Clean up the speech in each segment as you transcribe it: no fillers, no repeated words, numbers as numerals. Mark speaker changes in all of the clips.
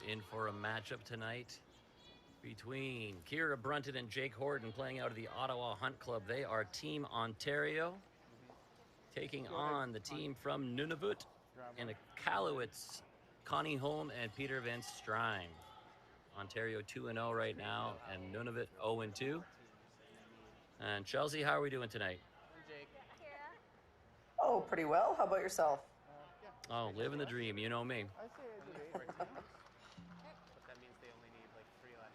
Speaker 1: in for a matchup tonight between Kira Brunton and Jake Horton playing out of the Ottawa Hunt Club. They are Team Ontario taking on the team from Nunavut in Iqaluit, Connie Holm and Peter Van Strijn. Ontario 2-0 right now, and Nunavut 0-2. And Chelsea, how are we doing tonight?
Speaker 2: Oh, pretty well. How about yourself?
Speaker 1: Oh, living the dream. You know me.
Speaker 3: I say I do 8 right now. But that means they only need like 3 less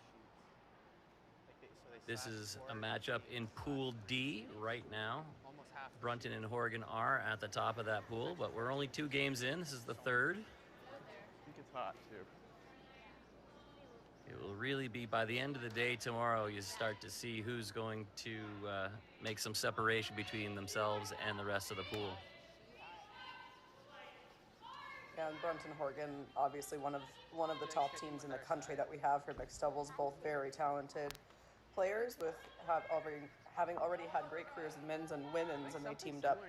Speaker 3: sheets.
Speaker 1: This is a matchup in Pool D right now. Brunton and Horgan are at the top of that pool, but we're only 2 games in. This is the 3rd.
Speaker 3: I think it's hot too.
Speaker 1: It will really be by the end of the day tomorrow, you start to see who's going to make some separation between themselves and the rest of the pool.
Speaker 2: Yeah, and Brunton Horgan, obviously one of the top teams in the country that we have for mixed doubles. Both very talented players with having already had great careers in men's and women's, and they teamed up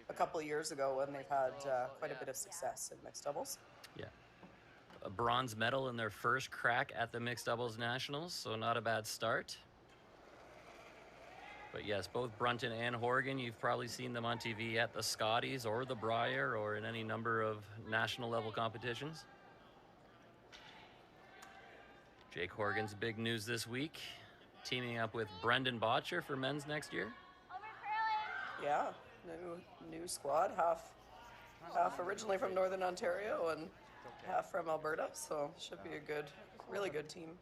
Speaker 2: a couple of years ago, and they've had quite a bit of success in mixed doubles.
Speaker 1: Yeah. A bronze medal in their first crack at the mixed doubles nationals, so not a bad start. But yes, both Brunton and Horgan, you've probably seen them on TV at the Scotties or the Brier or in any number of national level competitions. Jake Horgan's big news this week, teaming up with Brendan Botcher for men's next year.
Speaker 2: Yeah, new squad, half originally from Northern Ontario and half from Alberta, so should be a really good team.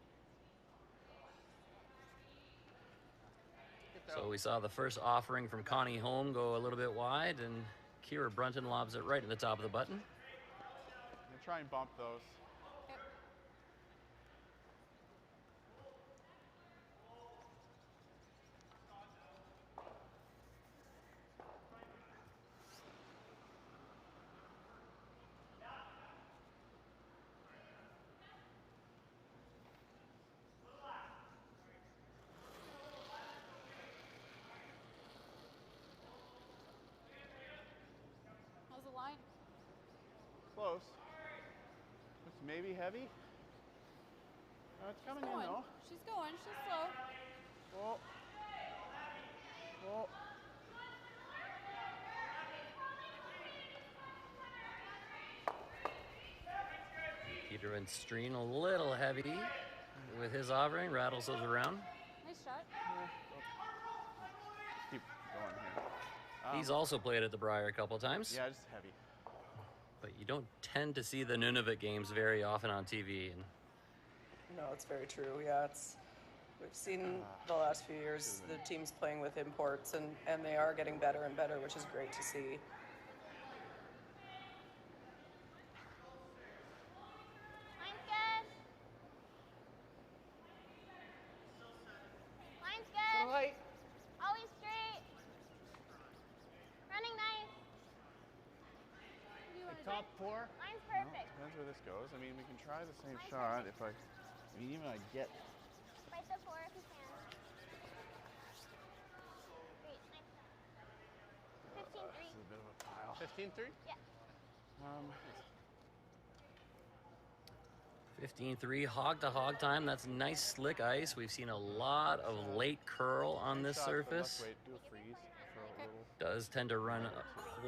Speaker 1: So we saw the first offering from Connie Holm go a little bit wide, and Kira Brunton lobs it right in the top of the button.
Speaker 3: I'm going to try and bump those.
Speaker 4: How's the line?
Speaker 3: Close. It's maybe heavy. It's coming in though.
Speaker 4: She's going. She's slow.
Speaker 3: Whoa. Whoa.
Speaker 1: Peter Van Strijn a little heavy with his offering, rattles those around.
Speaker 4: Nice shot.
Speaker 3: Keep going here.
Speaker 1: He's also played at the Brier a couple times.
Speaker 3: Yeah, just heavy.
Speaker 1: But you don't tend to see the Nunavut games very often on TV. And
Speaker 2: No, it's very true. Yeah, we've seen the last few years the teams playing with imports, and they are getting better and better, which is great to see.
Speaker 5: Line's good. Line's good.
Speaker 3: Light.
Speaker 5: Always straight. Running nice.
Speaker 4: What do you want to
Speaker 3: Top
Speaker 4: do?
Speaker 3: 4.
Speaker 5: Line's
Speaker 3: Well,
Speaker 5: perfect.
Speaker 3: depends where this goes. I mean, we can try the same shot if even I get.
Speaker 5: Fight the 4 if you can. Great, nice. 15-3.
Speaker 3: This is a bit of a pile. 15-3?
Speaker 5: Yeah.
Speaker 1: 15-3, hog to hog time. That's nice slick ice. We've seen a lot of late curl on this surface.
Speaker 3: Wait, do a freeze. Throw it a little.
Speaker 1: Does tend to run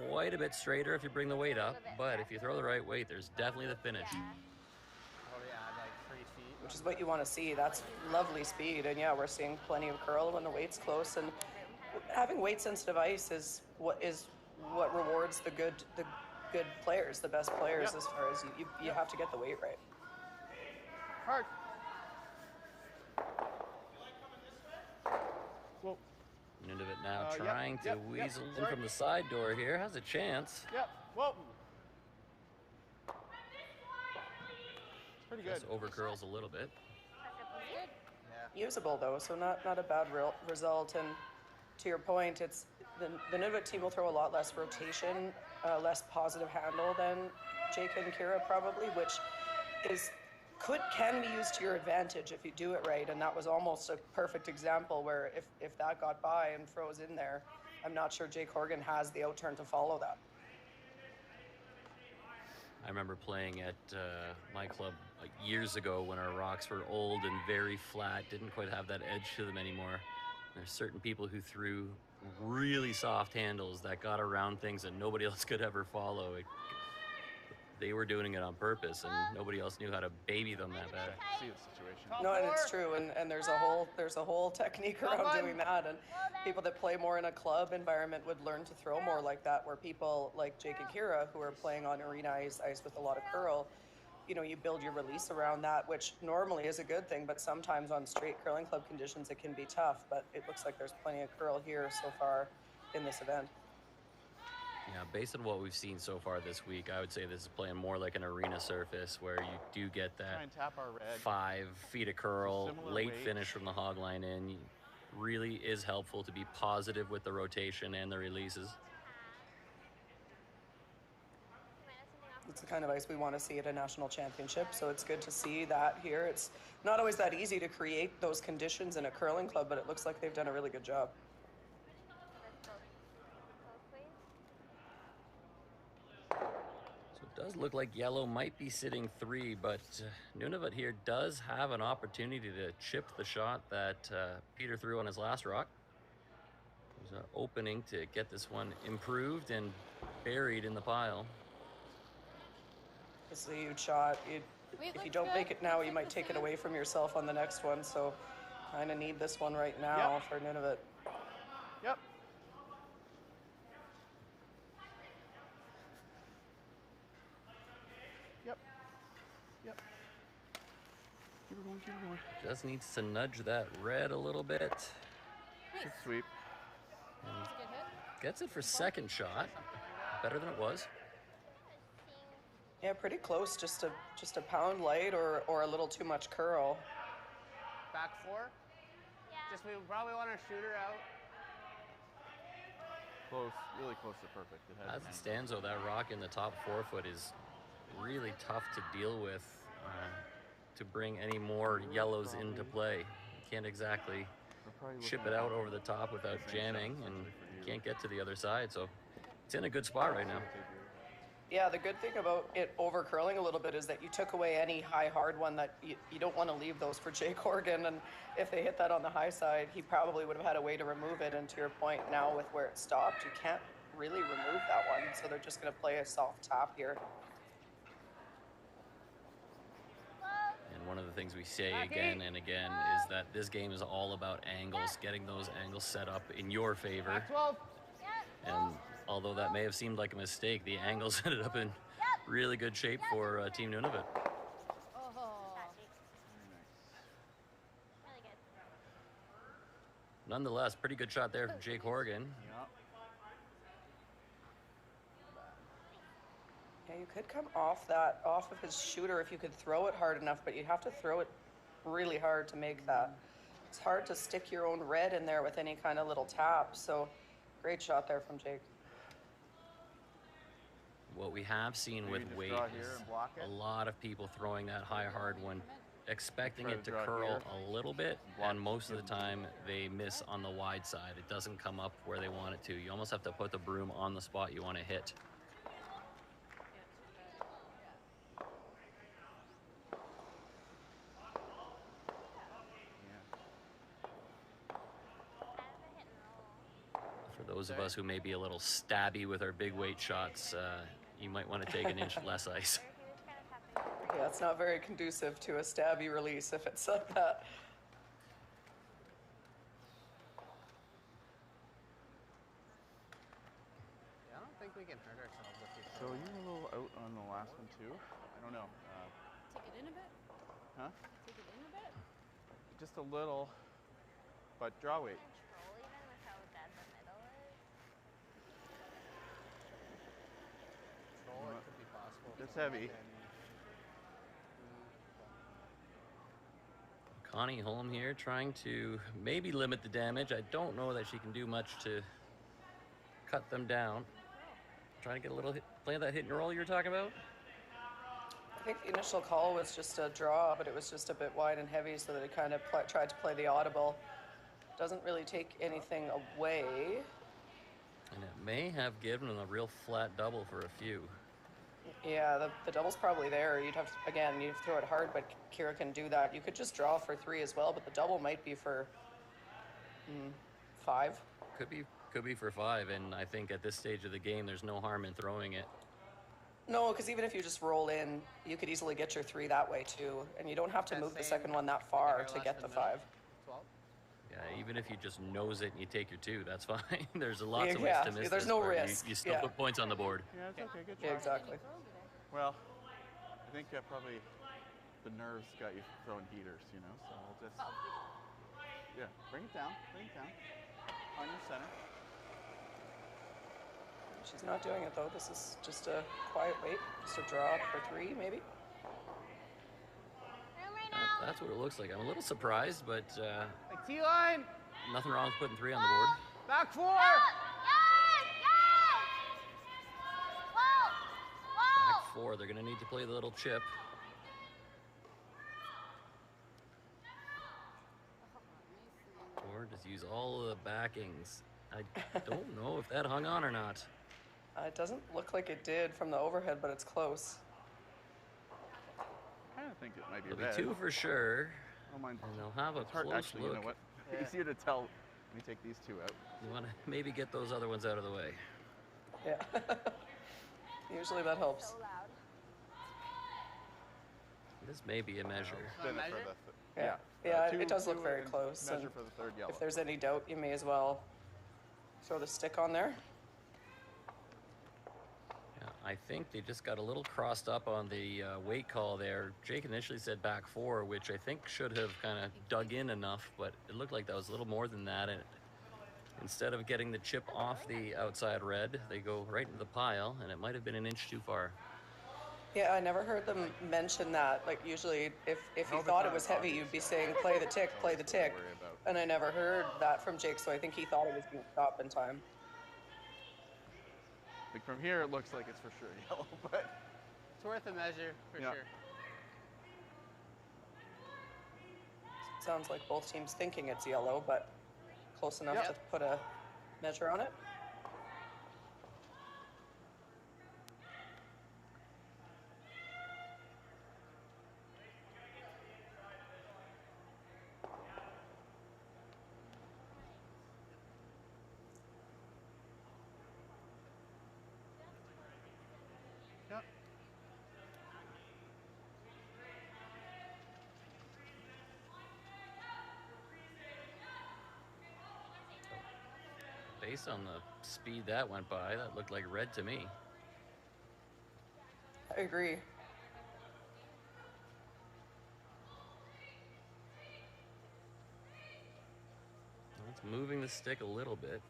Speaker 1: quite a bit straighter if you bring the weight up, but if you throw the right weight, there's definitely the finish.
Speaker 5: Yeah.
Speaker 3: Probably add like 3 feet.
Speaker 2: Which is what you want to see. That's lovely speed, and yeah, we're seeing plenty of curl when the weight's close. And having weight-sensitive ice is what rewards the good players, the best players. As far as you have to get the weight right.
Speaker 3: Hard. Whoa.
Speaker 1: Nunavut now
Speaker 3: Yep,
Speaker 1: trying to
Speaker 3: yep,
Speaker 1: weasel in
Speaker 3: sorry.
Speaker 1: from the side door here. Has a chance.
Speaker 3: Yep. Whoa. It's pretty good.
Speaker 1: Just over curls a little bit.
Speaker 4: Good.
Speaker 2: Usable though, so not a bad result. And to your point, it's the Nunavut team will throw a lot less rotation, less positive handle than Jake and Kira probably, which can be used to your advantage if you do it right. And that was almost a perfect example where if that got by and froze in there, I'm not sure Jake Horgan has the outturn to follow that.
Speaker 1: I remember playing at my club years ago when our rocks were old and very flat, didn't quite have that edge to them anymore. There's certain people who threw really soft handles that got around things that nobody else could ever follow. They were doing it on purpose, and nobody else knew how to baby them that bad.
Speaker 6: See the situation.
Speaker 2: No, and it's true, and there's a whole technique around doing that, and people that play more in a club environment would learn to throw more like that, where people like Jake and Kira, who are playing on arena ice with a lot of curl, you know, you build your release around that, which normally is a good thing, but sometimes on straight curling club conditions it can be tough. But it looks like there's plenty of curl here so far in this event.
Speaker 1: Yeah, based on what we've seen so far this week, I would say this is playing more like an arena surface where you do get
Speaker 6: Try
Speaker 1: that
Speaker 6: and tap our red.
Speaker 1: 5 feet of curl,
Speaker 6: Similar
Speaker 1: late
Speaker 6: weight.
Speaker 1: finish from the hog line in. Really is helpful to be positive with the rotation and the releases.
Speaker 2: It's the kind of ice we want to see at a national championship, so it's good to see that here. It's not always that easy to create those conditions in a curling club, but it looks like they've done a really good job.
Speaker 1: So it does look like yellow might be sitting 3, but Nunavut here does have an opportunity to chip the shot that Peter threw on his last rock. There's an opening to get this one improved and buried in the pile.
Speaker 2: This is a huge shot.
Speaker 4: Wait,
Speaker 2: If you
Speaker 4: looks
Speaker 2: don't
Speaker 4: good.
Speaker 2: make it now,
Speaker 4: Looks
Speaker 2: you
Speaker 4: like
Speaker 2: might
Speaker 4: the
Speaker 2: take it
Speaker 4: same.
Speaker 2: away from yourself on the next one, so kind of need this one right now
Speaker 6: Yep.
Speaker 2: for Nunavut.
Speaker 6: Yep. Yep. Yep. Keep it going, keep it going.
Speaker 1: Just needs to nudge that red a little bit.
Speaker 6: Good sweep.
Speaker 1: And
Speaker 4: Good hit.
Speaker 1: gets it for second shot. Better than it was.
Speaker 2: Yeah, pretty close. Just a pound light or a little too much curl.
Speaker 3: Back 4. Just we probably want our shooter out.
Speaker 6: Close, really close to perfect. It has
Speaker 1: As it stands, though, that rock in the top 4 foot is really tough to deal with to bring any more yellows into play. You can't exactly chip it out over the top without jamming, and you can't get to the other side. So it's in a good spot right now.
Speaker 2: Yeah, the good thing about it over curling a little bit is that you took away any high hard one that you don't want to leave those for Jake Horgan, and if they hit that on the high side, he probably would have had a way to remove it. And to your point, now with where it stopped, you can't really remove that one, so they're just going to play a soft tap here.
Speaker 1: And one of the things we say again and again is that this game is all about angles, getting those angles set up in your favor.
Speaker 3: Back 12.
Speaker 1: And although that may have seemed like a mistake, the angles ended up in really good shape for Team Nunavut.
Speaker 4: Oh.
Speaker 5: Really good.
Speaker 1: Nonetheless, pretty good shot there from Jake Horgan.
Speaker 6: Yep.
Speaker 2: Yeah, you could come off of his shooter if you could throw it hard enough, but you have to throw it really hard to make that. It's hard to stick your own red in there with any kind of little tap, so great shot there from Jake.
Speaker 1: What we have seen
Speaker 6: Maybe
Speaker 1: with
Speaker 6: just
Speaker 1: weight
Speaker 6: draw here
Speaker 1: is
Speaker 6: and block it.
Speaker 1: a lot of people throwing that high hard one, expecting
Speaker 6: Try
Speaker 1: it
Speaker 6: to
Speaker 1: to
Speaker 6: draw
Speaker 1: curl
Speaker 6: here.
Speaker 1: a little bit,
Speaker 6: Block,
Speaker 1: and most of the
Speaker 6: give them-
Speaker 1: time they miss on the wide side. It doesn't come up where they want it to. You almost have to put the broom on the spot you want to hit. For those of us who may be a little stabby with our big weight shots, you might want to take an inch less ice.
Speaker 2: Yeah, it's not very conducive to a stabby release if it's like that.
Speaker 3: Yeah, I don't think we can hurt ourselves if we
Speaker 6: So you're a little out on the last one too. I don't know.
Speaker 4: Take it in a bit.
Speaker 6: Huh?
Speaker 4: Take it in a bit.
Speaker 6: Just a little, but draw weight.
Speaker 5: Control even with how dead the middle is.
Speaker 3: control, it could be possible.
Speaker 6: It's heavy.
Speaker 1: Connie Holm here trying to maybe limit the damage. I don't know that she can do much to cut them down. Trying to get a little hit, play that hit and roll you were talking about.
Speaker 2: I think the initial call was just a draw, but it was just a bit wide and heavy, so that it kind of tried to play the audible. Doesn't really take anything away.
Speaker 1: And it may have given them a real flat double for a few.
Speaker 2: Yeah, the double's probably there. You'd have to, again, you'd throw it hard, but Kira can do that. You could just draw for 3 as well, but the double might be for 5.
Speaker 1: Could be for 5, and I think at this stage of the game, there's no harm in throwing it.
Speaker 2: No, because even if you just roll in, you could easily get your 3 that way too, and you don't have to
Speaker 3: That
Speaker 2: move the
Speaker 3: same-
Speaker 2: second one that
Speaker 3: like
Speaker 2: far
Speaker 3: hair
Speaker 2: to
Speaker 3: less
Speaker 2: get the
Speaker 3: than middle.
Speaker 2: 5.
Speaker 3: 12.
Speaker 1: Yeah, even if you just nose it and you take your 2, that's fine. There's lots of ways
Speaker 2: Yeah,
Speaker 1: to miss
Speaker 2: there's
Speaker 1: this,
Speaker 2: no
Speaker 1: where
Speaker 2: risk,
Speaker 1: You still
Speaker 2: yeah.
Speaker 1: put points on the board.
Speaker 6: Yeah, it's okay. Good
Speaker 2: Yeah,
Speaker 6: try.
Speaker 2: exactly.
Speaker 6: Well, I think probably the nerves got you throwing heaters, you know. So we'll just yeah, bring it down, on your center.
Speaker 2: She's not doing it though. This is just a quiet wait, just a draw for 3 maybe.
Speaker 5: Room right now.
Speaker 1: That's what it looks like. I'm a little surprised, but
Speaker 3: Like T-line.
Speaker 1: nothing wrong with putting 3 on the board.
Speaker 3: Back 4.
Speaker 1: Back 4. They're going to need to play the little chip. Or just use all of the backings. I don't know if that hung on or not.
Speaker 2: It doesn't look like it did from the overhead, but it's close.
Speaker 6: I kind of think it might be
Speaker 1: It'll
Speaker 6: red.
Speaker 1: be 2 for sure.
Speaker 6: I don't mind.
Speaker 1: And they'll have a
Speaker 6: It's hard,
Speaker 1: close
Speaker 6: actually,
Speaker 1: look.
Speaker 6: you know what?
Speaker 3: Yeah.
Speaker 6: Easier to tell when you take these 2 out.
Speaker 1: You want to maybe get those other ones out of the way.
Speaker 2: Yeah. Usually that helps.
Speaker 5: So loud.
Speaker 1: This may be a measure.
Speaker 6: Spin it
Speaker 3: measure?
Speaker 6: for the
Speaker 2: Yeah. Yeah,
Speaker 6: two-
Speaker 2: it does look
Speaker 6: two
Speaker 2: very
Speaker 6: and
Speaker 2: close.
Speaker 6: Measure
Speaker 2: And
Speaker 6: for the third yellow.
Speaker 2: if there's any doubt, you may as well throw the stick on there.
Speaker 1: Yeah, I think they just got a little crossed up on the weight call there. Jake initially said back 4, which I think should have kind of dug in enough, but it looked like that was a little more than that. And instead of getting the chip off the outside red, they go right into the pile, and it might have been an inch too far.
Speaker 2: Yeah, I never heard them mention that. Like usually if you
Speaker 6: All the
Speaker 2: thought
Speaker 6: time
Speaker 2: it was
Speaker 6: it's
Speaker 2: heavy,
Speaker 6: obvious.
Speaker 2: you'd be saying play the tick, play the
Speaker 6: That's what I
Speaker 2: tick.
Speaker 6: worry about.
Speaker 2: And I never heard that from Jake, so I think he thought it was being stopped in time.
Speaker 6: Like from here, it looks like it's for sure yellow, but
Speaker 3: It's worth a measure for
Speaker 6: Yeah.
Speaker 3: sure.
Speaker 2: Sounds like both teams thinking it's yellow, but close enough
Speaker 3: Yep.
Speaker 2: to put a measure on it.
Speaker 6: yep.
Speaker 1: Based on the speed that went by, that looked like red to me.
Speaker 2: I agree.
Speaker 1: It's moving the stick a little bit.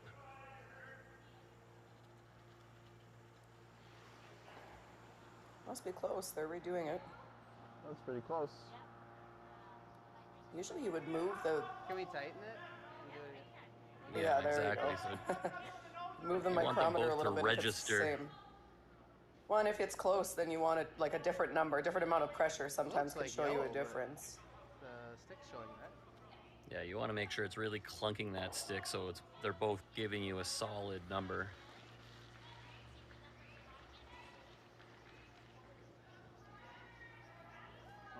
Speaker 2: Must be close. They're redoing it.
Speaker 6: That's pretty close.
Speaker 2: Usually you would move the
Speaker 3: Can we tighten it? And do it again?
Speaker 2: Yeah, there you
Speaker 1: exactly.
Speaker 2: go.
Speaker 1: So
Speaker 2: move the
Speaker 1: You want them
Speaker 2: micrometer a
Speaker 1: both
Speaker 2: little
Speaker 1: to
Speaker 2: bit if it's the
Speaker 1: register.
Speaker 2: same. Well, and if it's close, then you want it like a different number, a different amount of pressure sometimes
Speaker 3: looks
Speaker 2: can
Speaker 3: like
Speaker 2: show you
Speaker 3: yellow,
Speaker 2: a
Speaker 3: but-
Speaker 2: difference.
Speaker 3: The stick's showing red.
Speaker 1: yeah, you want to make sure it's really clunking that stick so they're both giving you a solid number.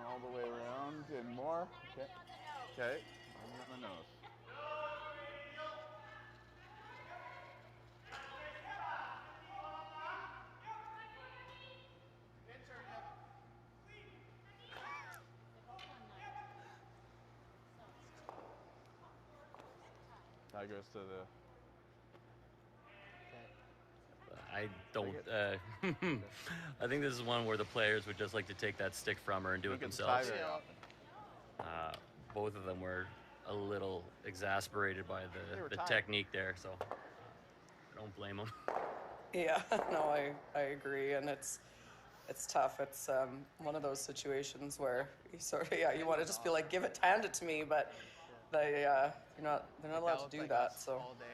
Speaker 6: All the way around and more. Okay. Okay. On the nose. That goes to the.
Speaker 1: I don't. I think this is one where the players would just like to take that stick from her and do it
Speaker 6: Look at the
Speaker 1: themselves.
Speaker 6: tie very
Speaker 3: Yeah.
Speaker 6: often.
Speaker 1: Both of them were a little exasperated by
Speaker 6: They were
Speaker 1: the
Speaker 6: tired.
Speaker 1: technique there, so I don't blame them.
Speaker 2: Yeah, no, I agree, and it's tough. It's one of those situations where you sort of you want to just be like, hand it to me, but they're not
Speaker 3: Like,
Speaker 2: allowed to
Speaker 3: looks
Speaker 2: do
Speaker 3: like
Speaker 2: that.
Speaker 3: us
Speaker 2: So
Speaker 3: all day.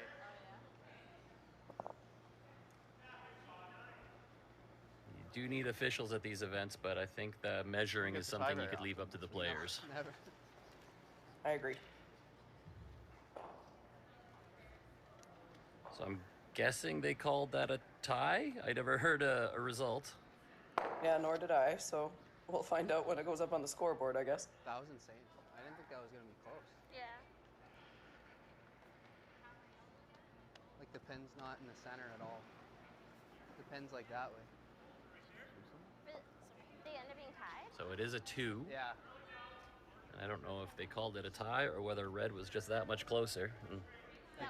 Speaker 1: You do need officials at these events, but I think the measuring
Speaker 6: Get
Speaker 1: is
Speaker 6: the tie
Speaker 1: something you
Speaker 6: very
Speaker 1: could leave up to the players.
Speaker 3: Never.
Speaker 2: I agree.
Speaker 1: So I'm guessing they called that a tie. I never heard a result.
Speaker 2: Yeah, nor did I. So we'll find out when it goes up on the scoreboard, I guess.
Speaker 3: That was insane. I didn't think that was gonna be close.
Speaker 5: Yeah.
Speaker 3: Like the pin's not in the center at all. The pin's like that way.
Speaker 5: They end up being tied?
Speaker 1: So it is a 2.
Speaker 3: Yeah.
Speaker 1: And I don't know if they called it a tie or whether red was just that much closer. And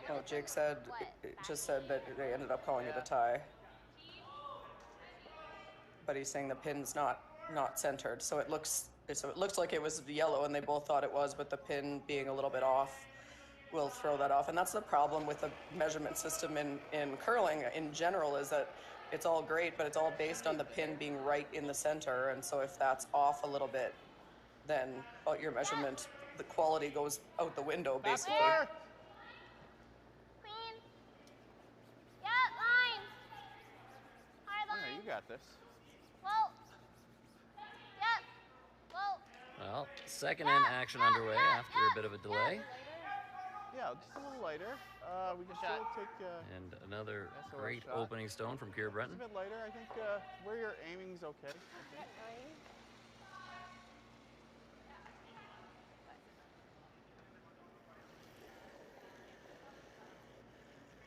Speaker 2: No, Jake said it just said that they ended up calling it a tie. But he's saying the pin's not centered, so it looks like it was yellow, and they both thought it was, but the pin being a little bit off will throw that off. And that's the problem with the measurement system in curling in general, is that it's all great, but it's all based on the pin being right in the center. And so if that's off a little bit, then your measurement, the quality goes out the window, basically.
Speaker 3: Back
Speaker 5: Queen. Yeah, line. Hard
Speaker 6: Yeah,
Speaker 5: line.
Speaker 6: you got this.
Speaker 5: Whoa. Yep. Whoa.
Speaker 1: well, second in action underway after a bit of a delay.
Speaker 6: Yeah, just a little lighter. We can still take.
Speaker 1: And another
Speaker 6: That's the right
Speaker 1: great
Speaker 6: shot.
Speaker 1: opening stone from Kira
Speaker 6: Just
Speaker 1: Brunton.
Speaker 6: a bit lighter. I think where you're aiming's okay. I think.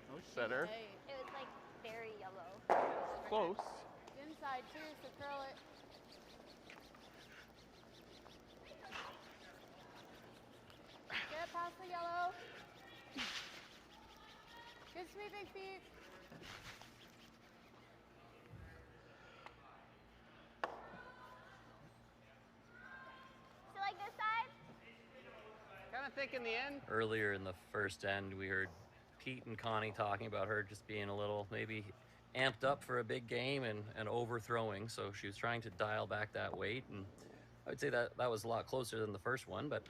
Speaker 6: No setter.
Speaker 4: Hey,
Speaker 5: It was like very yellow.
Speaker 6: Close.
Speaker 4: inside too, so curl it. Get past the yellow. Good sweeping feet.
Speaker 5: So like this side?
Speaker 3: Kind of thinking the end.
Speaker 1: Earlier in the first end, we heard Pete and Connie talking about her just being a little maybe amped up for a big game and overthrowing. So she was trying to dial back that weight. And I would say that was a lot closer than the first one. But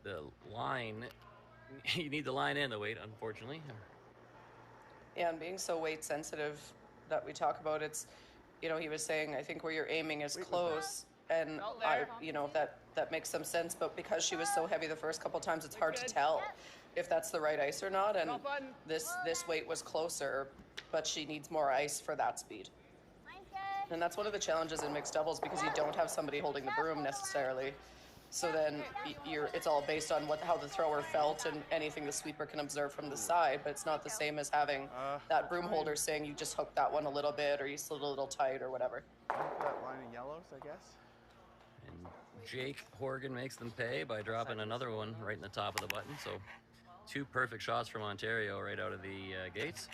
Speaker 1: the line, you need the line and the weight, unfortunately.
Speaker 2: Yeah, and being so weight sensitive that we talk about, it's, you know, he was saying, I think where you're aiming is close, and
Speaker 3: Out
Speaker 2: I,
Speaker 3: there.
Speaker 2: you know, that makes some sense, but because she was so heavy the first couple times, it's hard to tell if that's the right ice or not, and
Speaker 3: Top button.
Speaker 2: this weight was closer, but she needs more ice for that speed.
Speaker 5: Mine's good.
Speaker 2: And that's one of the challenges in mixed doubles, because you don't have somebody holding the broom necessarily. So then it's all based on how the thrower felt and anything the sweeper can observe from the side, but it's not the same as having that broom holder saying you just hooked that one a little bit or you slid a little tight or whatever.
Speaker 6: That line in yellows, I guess.
Speaker 1: And Jake Horgan makes them pay by dropping another one right in the top of the button. So 2 perfect shots from Ontario right out of the gates.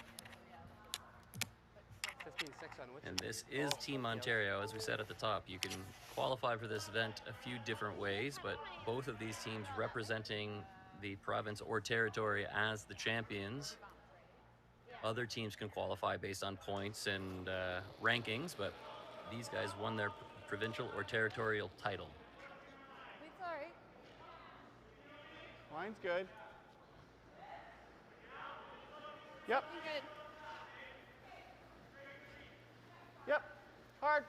Speaker 3: 15-6 on which?
Speaker 1: And this is Team Ontario, as we said at the top. You can qualify for this event a few different ways, but both of these teams representing the province or territory as the champions. Other teams can qualify based on points and rankings, but these guys won their provincial or territorial title.
Speaker 4: Weight's all right.
Speaker 6: Line's good. Yep.
Speaker 4: Looking good.
Speaker 6: Yep. Hard.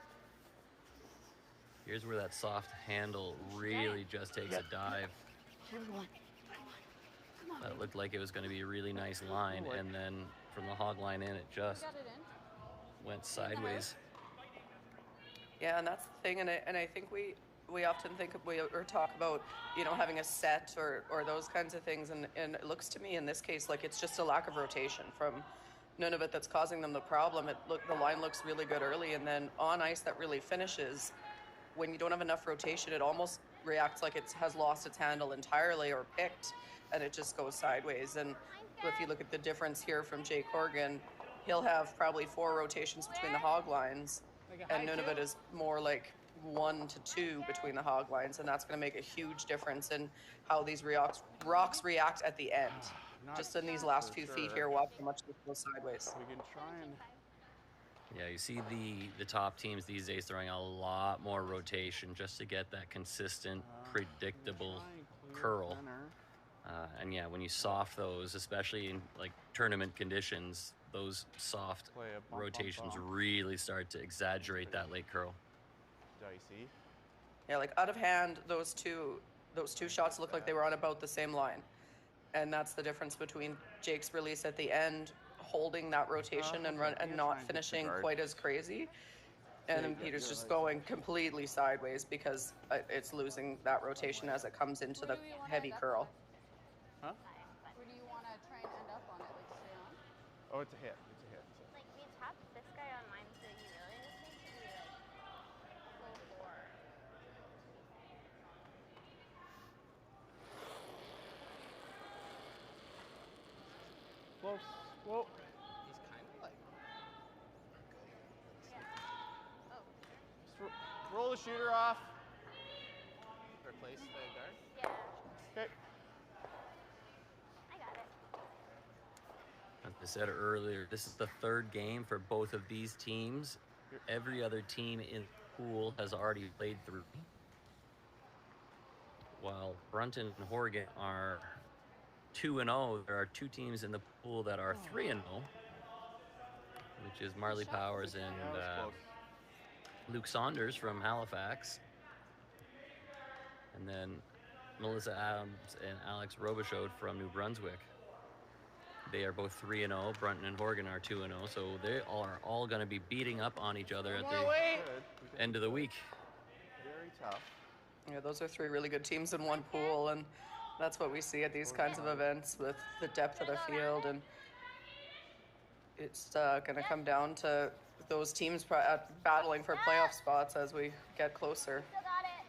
Speaker 1: Here's where that soft handle really just takes a dive.
Speaker 6: Keep going.
Speaker 1: That looked like it was going to be a really nice line, and then from the hog line in, it just
Speaker 4: Got it in.
Speaker 1: went sideways.
Speaker 2: Yeah, and that's the thing, and I think we often think or talk about, you know, having a set or those kinds of things, and it looks to me in this case like it's just a lack of rotation from Nunavut that's causing them the problem. The line looks really good early, and then on ice that really finishes, when you don't have enough rotation, it almost reacts like it has lost its handle entirely or picked, and it just goes sideways. And if you look at the difference here from Jake Horgan, he'll have probably 4 rotations between the hog lines, and Nunavut is more like 1 to 2 between the hog lines, and that's going to make a huge difference in how these rocks react at the end.
Speaker 6: Not
Speaker 2: Just in these last few
Speaker 6: for
Speaker 2: feet
Speaker 6: sure.
Speaker 2: here, watch how much this goes sideways.
Speaker 6: We can try and.
Speaker 1: Yeah, you see the top teams these days throwing a lot more rotation just to get that consistent, predictable
Speaker 6: try and clear
Speaker 1: curl.
Speaker 6: center.
Speaker 1: And yeah, when you soft those, especially in like tournament conditions, those soft
Speaker 6: Play a bump,
Speaker 1: rotations
Speaker 6: bump, bump.
Speaker 1: really start to exaggerate that late curl.
Speaker 6: Dicey.
Speaker 2: Yeah, like out of hand, those two shots look like they were on about the same line. And that's the difference between Jake's release at the end, holding that rotation and
Speaker 6: You're
Speaker 2: not
Speaker 6: trying to
Speaker 2: finishing
Speaker 6: guard.
Speaker 2: quite as crazy. And then Peter's just going completely sideways because it's losing that rotation as it comes into
Speaker 4: Where
Speaker 2: the
Speaker 4: do we wanna
Speaker 2: heavy
Speaker 4: end up
Speaker 2: curl.
Speaker 4: on it?
Speaker 6: Huh?
Speaker 4: Where do you want to try and end up on it? Like stay on?
Speaker 6: Oh, it's a hit. It's a hit. So.
Speaker 5: Like, we tapped this guy on mine, so you really just need to be like full bore.
Speaker 6: Close. Whoa.
Speaker 3: He's kind of like.
Speaker 5: Oh,
Speaker 6: Just roll the shooter off.
Speaker 3: Replace the guard.
Speaker 5: yeah.
Speaker 6: Okay.
Speaker 5: I got it.
Speaker 1: As I said earlier, this is the third game for both of these teams. Every other team in the pool has already played through. While Brunton and Horgan are 2-0, there are two teams in the pool that are 3-0, which is Marley Powers and
Speaker 6: Yeah, that was close.
Speaker 1: Luke Saunders from Halifax. And then Melissa Adams and Alex Robichaud from New Brunswick. They are both 3-0. Brunton and Horgan are 2-0. So they are all going to be beating up on each other at the
Speaker 6: Good.
Speaker 1: end of the week.
Speaker 6: Very tough.
Speaker 2: Yeah, those are three really good teams in one pool, and that's what we see at these kinds of events with the depth of the field. And it's going to come down to those teams battling for playoff spots as we get closer.
Speaker 5: Still got it.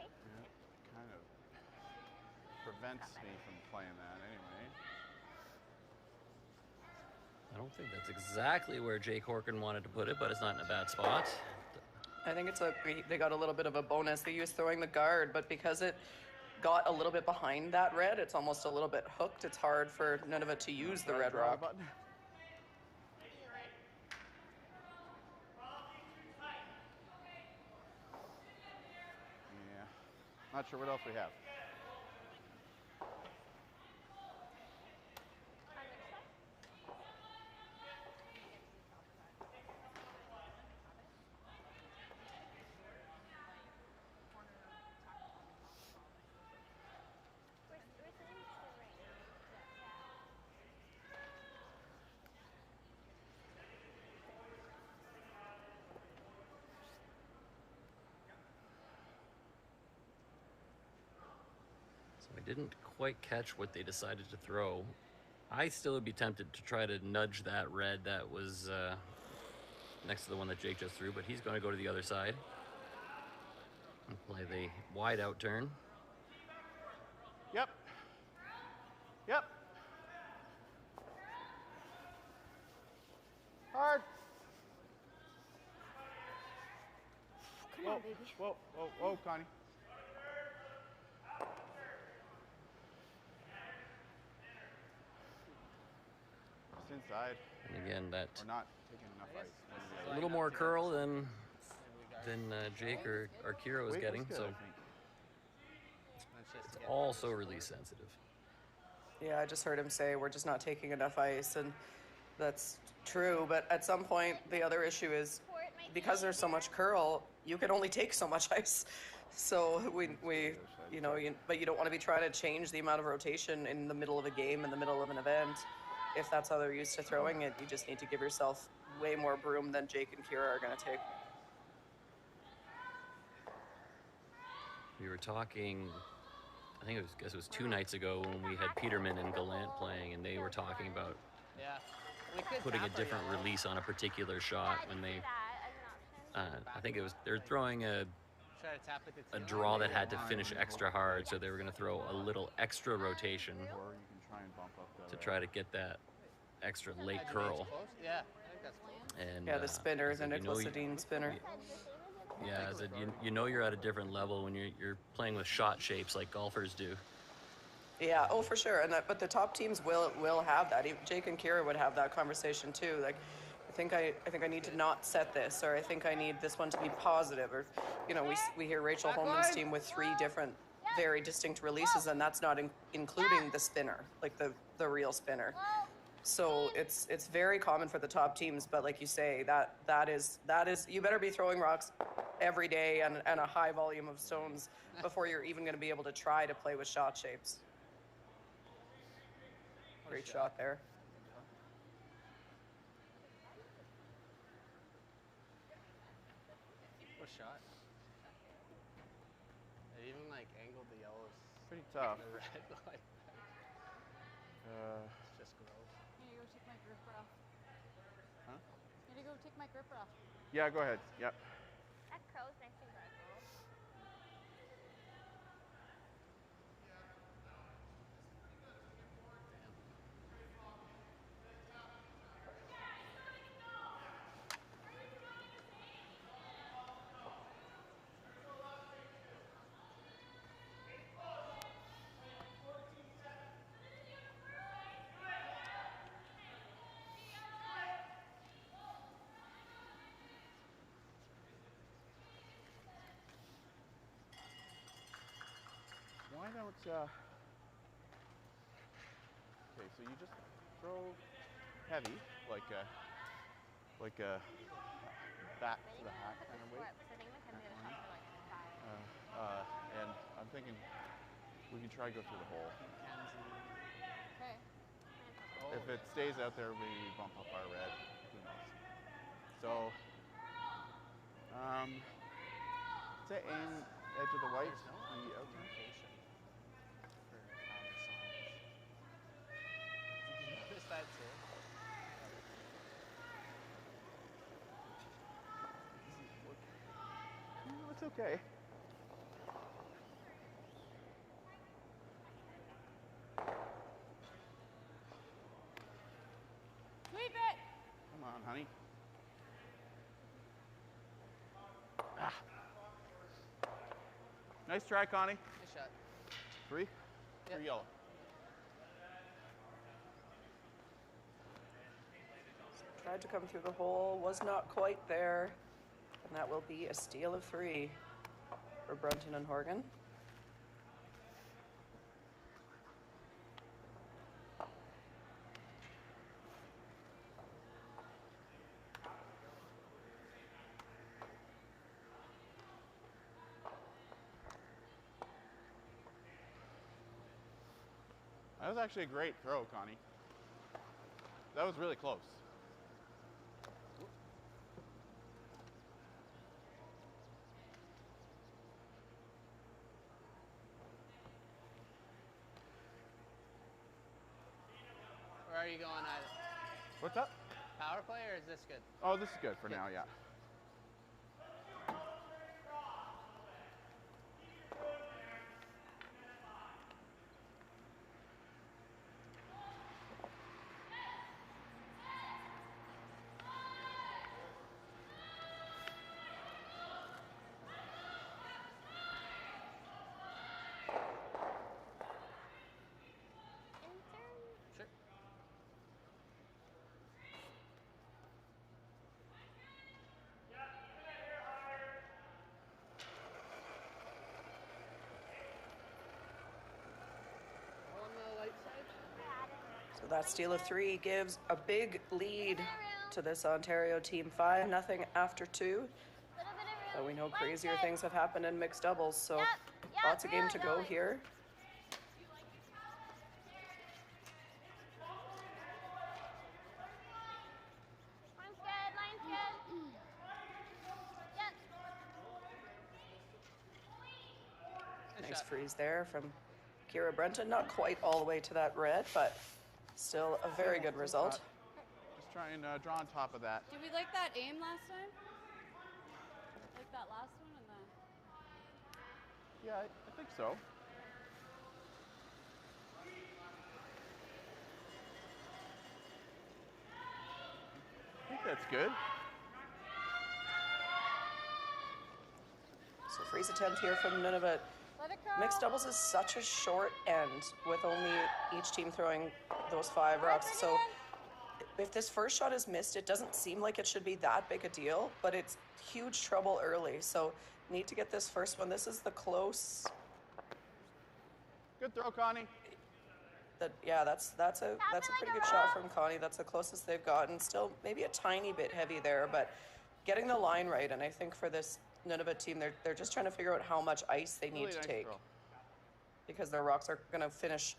Speaker 5: Okay.
Speaker 6: Yeah, kind of prevents me from playing that anyway.
Speaker 1: I don't think that's exactly where Jake Horkin wanted to put it, but it's not in a bad spot.
Speaker 2: I think they got a little bit of a bonus. They used throwing the guard, but because it got a little bit behind that red, it's almost a little bit hooked. It's hard for Nunavut to use the red
Speaker 6: Draw
Speaker 2: rock.
Speaker 6: button. Yeah. Not sure what else we have.
Speaker 5: We're sitting still right now.
Speaker 1: So I didn't quite catch what they decided to throw. I still would be tempted to try to nudge that red that was next to the one that Jake just threw, but he's going to go to the other side and play the wide out turn.
Speaker 6: Yep. Yep. Hard.
Speaker 5: Come
Speaker 6: Whoa,
Speaker 5: on, baby.
Speaker 6: whoa, whoa, whoa, Connie. Just inside.
Speaker 1: And again, that
Speaker 6: We're not taking enough ice.
Speaker 1: a little more curl than Jake or Kira was
Speaker 6: Weight
Speaker 1: getting,
Speaker 6: good,
Speaker 1: so
Speaker 6: I think.
Speaker 1: it's all so release sensitive.
Speaker 2: Yeah, I just heard him say we're just not taking enough ice, and that's true. But at some point, the other issue is because there's so much curl, you can only take so much ice. So we but you don't want to be trying to change the amount of rotation in the middle of a game, in the middle of an event. If that's how they're used to throwing it, you just need to give yourself way more broom than Jake and Kira are going to take.
Speaker 1: We were talking, I guess it was 2 nights ago when we had Peterman and Gallant playing, and they were talking about
Speaker 3: Yeah. We could
Speaker 1: putting a
Speaker 3: tap her
Speaker 1: different
Speaker 3: yellow.
Speaker 1: release on a particular shot
Speaker 5: Yeah,
Speaker 1: when
Speaker 5: do
Speaker 1: they,
Speaker 5: that as an option.
Speaker 1: I think it was, they're throwing a
Speaker 3: Try to tap with the tail.
Speaker 1: draw that had to finish extra hard, so they were going to throw a little extra rotation
Speaker 6: Or you can try and bump up the
Speaker 1: to try to get that extra late
Speaker 3: Yeah,
Speaker 1: curl.
Speaker 3: close. Yeah, I think that's close.
Speaker 1: And
Speaker 2: Yeah, the spinner,
Speaker 1: I
Speaker 2: the
Speaker 1: said,
Speaker 2: Nicholas Sedin spinner.
Speaker 1: Yeah, I said, you know you're at a different level when you're playing with shot shapes like golfers do.
Speaker 2: Yeah, oh for sure, but the top teams will have that. Even Jake and Kira would have that conversation too. Like, I think I need to not set this, or I think I need this one to be positive, or we hear Rachel Holman's team with 3 different, very distinct releases, and that's not including the spinner, like the real spinner. So it's very common for the top teams, but like you say, that is you better be throwing rocks every day and a high volume of stones before you're even going to be able to try to play with shot shapes. Great shot there.
Speaker 3: What shot? It even like angled the yellows.
Speaker 6: Pretty tough.
Speaker 3: The red like that. It's just gross.
Speaker 4: I need to go take my gripper off.
Speaker 6: Huh?
Speaker 4: I need to go take my gripper off.
Speaker 6: Yeah, go ahead. Yep.
Speaker 5: That crow's nice and gargled.
Speaker 6: Why don't okay, so you just throw heavy, like a bat to the hat kind of weight.
Speaker 5: Because I think Mackenzie's gonna shot for like 5.
Speaker 6: And I'm thinking we can try to go through the hole.
Speaker 4: Okay.
Speaker 3: Oh,
Speaker 6: If it stays out there, we bump up our red. Who knows? So, say aim edge of the white.
Speaker 3: there's no
Speaker 6: The out there.
Speaker 3: communication for how the song is. Did you notice that too?
Speaker 6: No, it's okay.
Speaker 4: Sweep it!
Speaker 6: Come on, honey. Ah. Nice try, Connie.
Speaker 3: Nice shot.
Speaker 6: 3?
Speaker 3: Yep.
Speaker 6: 3 yellow.
Speaker 2: Tried to come through the hole, was not quite there, and that will be a steal of 3 for Brunton and Horgan.
Speaker 6: That was actually a great throw, Connie. That was really close.
Speaker 3: Where are you going at it?
Speaker 6: What's up?
Speaker 3: Power play or is this good?
Speaker 6: Oh, this is good for
Speaker 3: Good.
Speaker 6: now, yeah.
Speaker 3: Sure. On the light side?
Speaker 2: So that steal of 3 gives a big lead to this Ontario team. 5-0 after 2.
Speaker 5: Little bit of room.
Speaker 2: But we know
Speaker 5: One
Speaker 2: crazier
Speaker 5: good.
Speaker 2: things have happened in mixed doubles, so
Speaker 5: Yep,
Speaker 2: lots of game
Speaker 5: really
Speaker 2: to go
Speaker 5: going.
Speaker 2: here.
Speaker 5: Line's good, line's good. Yep.
Speaker 3: Nice
Speaker 2: Nice
Speaker 3: shot.
Speaker 2: freeze there from Kira Brenton. Not quite all the way to that red, but still a very good result.
Speaker 6: Just try and draw on top of that.
Speaker 4: Did we like that aim last time? Like that last one and the...
Speaker 6: Yeah, I think so. I think that's good.
Speaker 2: So freeze attempt here from Nunavut.
Speaker 4: Let it go!
Speaker 2: Mixed doubles is such a short end with only each team throwing those 5 rocks. So if this first shot is missed, it doesn't seem like it should be that big a deal, but it's huge trouble early. So need to get this first one. This is the close.
Speaker 6: Good throw, Connie.
Speaker 2: That's a pretty good shot from Connie. That's the closest they've gotten. Still maybe a tiny bit heavy there, but getting the line right. And I think for this Nunavut team, they're just trying to figure out how much ice they need
Speaker 6: Really
Speaker 2: to
Speaker 6: nice
Speaker 2: take
Speaker 6: throw.
Speaker 2: because their rocks are going to finish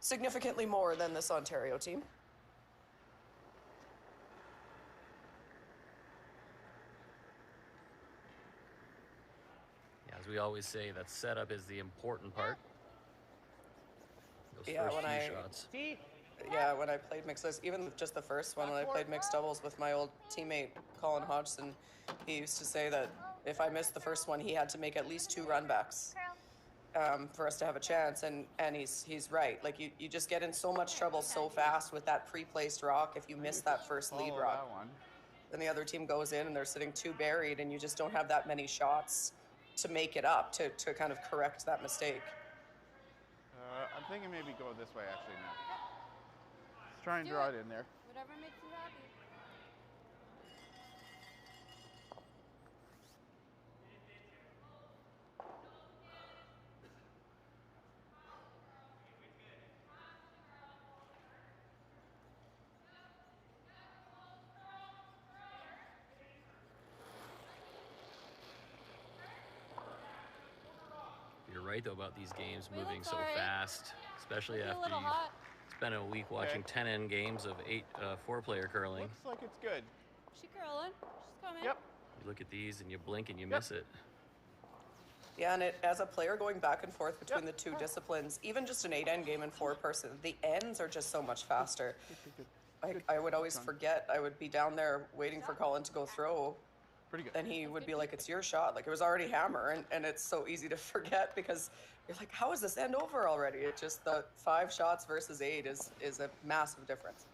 Speaker 2: significantly more than this Ontario team.
Speaker 1: As we always say, that setup is the important part. Those
Speaker 2: Yeah,
Speaker 1: first
Speaker 2: when
Speaker 1: few shots.
Speaker 2: Yeah, when I played mixed doubles, even just the first one, when I played mixed doubles with my old teammate Colin Hodgson, he used to say that if I missed the first one, he had to make at least 2 runbacks for us to have a chance. And he's right. Like you just get in so much trouble so fast with that pre-placed rock if you miss that first lead
Speaker 6: Follow
Speaker 2: rock.
Speaker 6: that one.
Speaker 2: Then the other team goes in and they're sitting 2 buried, and you just don't have that many shots to make it up to kind of correct that mistake.
Speaker 6: I'm thinking maybe go this way actually now. Let's try and draw it in there.
Speaker 4: Whatever makes you happy.
Speaker 1: You're right, though, about these games
Speaker 4: We
Speaker 1: moving
Speaker 4: look
Speaker 1: so
Speaker 4: alright.
Speaker 1: fast, especially
Speaker 4: Looking a
Speaker 1: after
Speaker 4: little
Speaker 1: you've
Speaker 4: hot.
Speaker 1: spent a week watching 10 games of 4-player curling.
Speaker 6: Looks like it's good.
Speaker 4: She curling. She's coming.
Speaker 6: Yep.
Speaker 1: You look at these and you blink and you miss it.
Speaker 2: Yeah, and as a player going back and forth between the 2 disciplines, even just an 8-end game and 4-person, the ends are just so much faster. I would always forget. I would be down there waiting for Colin to go throw,
Speaker 6: Pretty good.
Speaker 2: and he would be like, "It's your shot." Like it was already hammer, and it's so easy to forget because you're like, "How is this end over already?" It just the 5 shots versus 8 is a massive difference.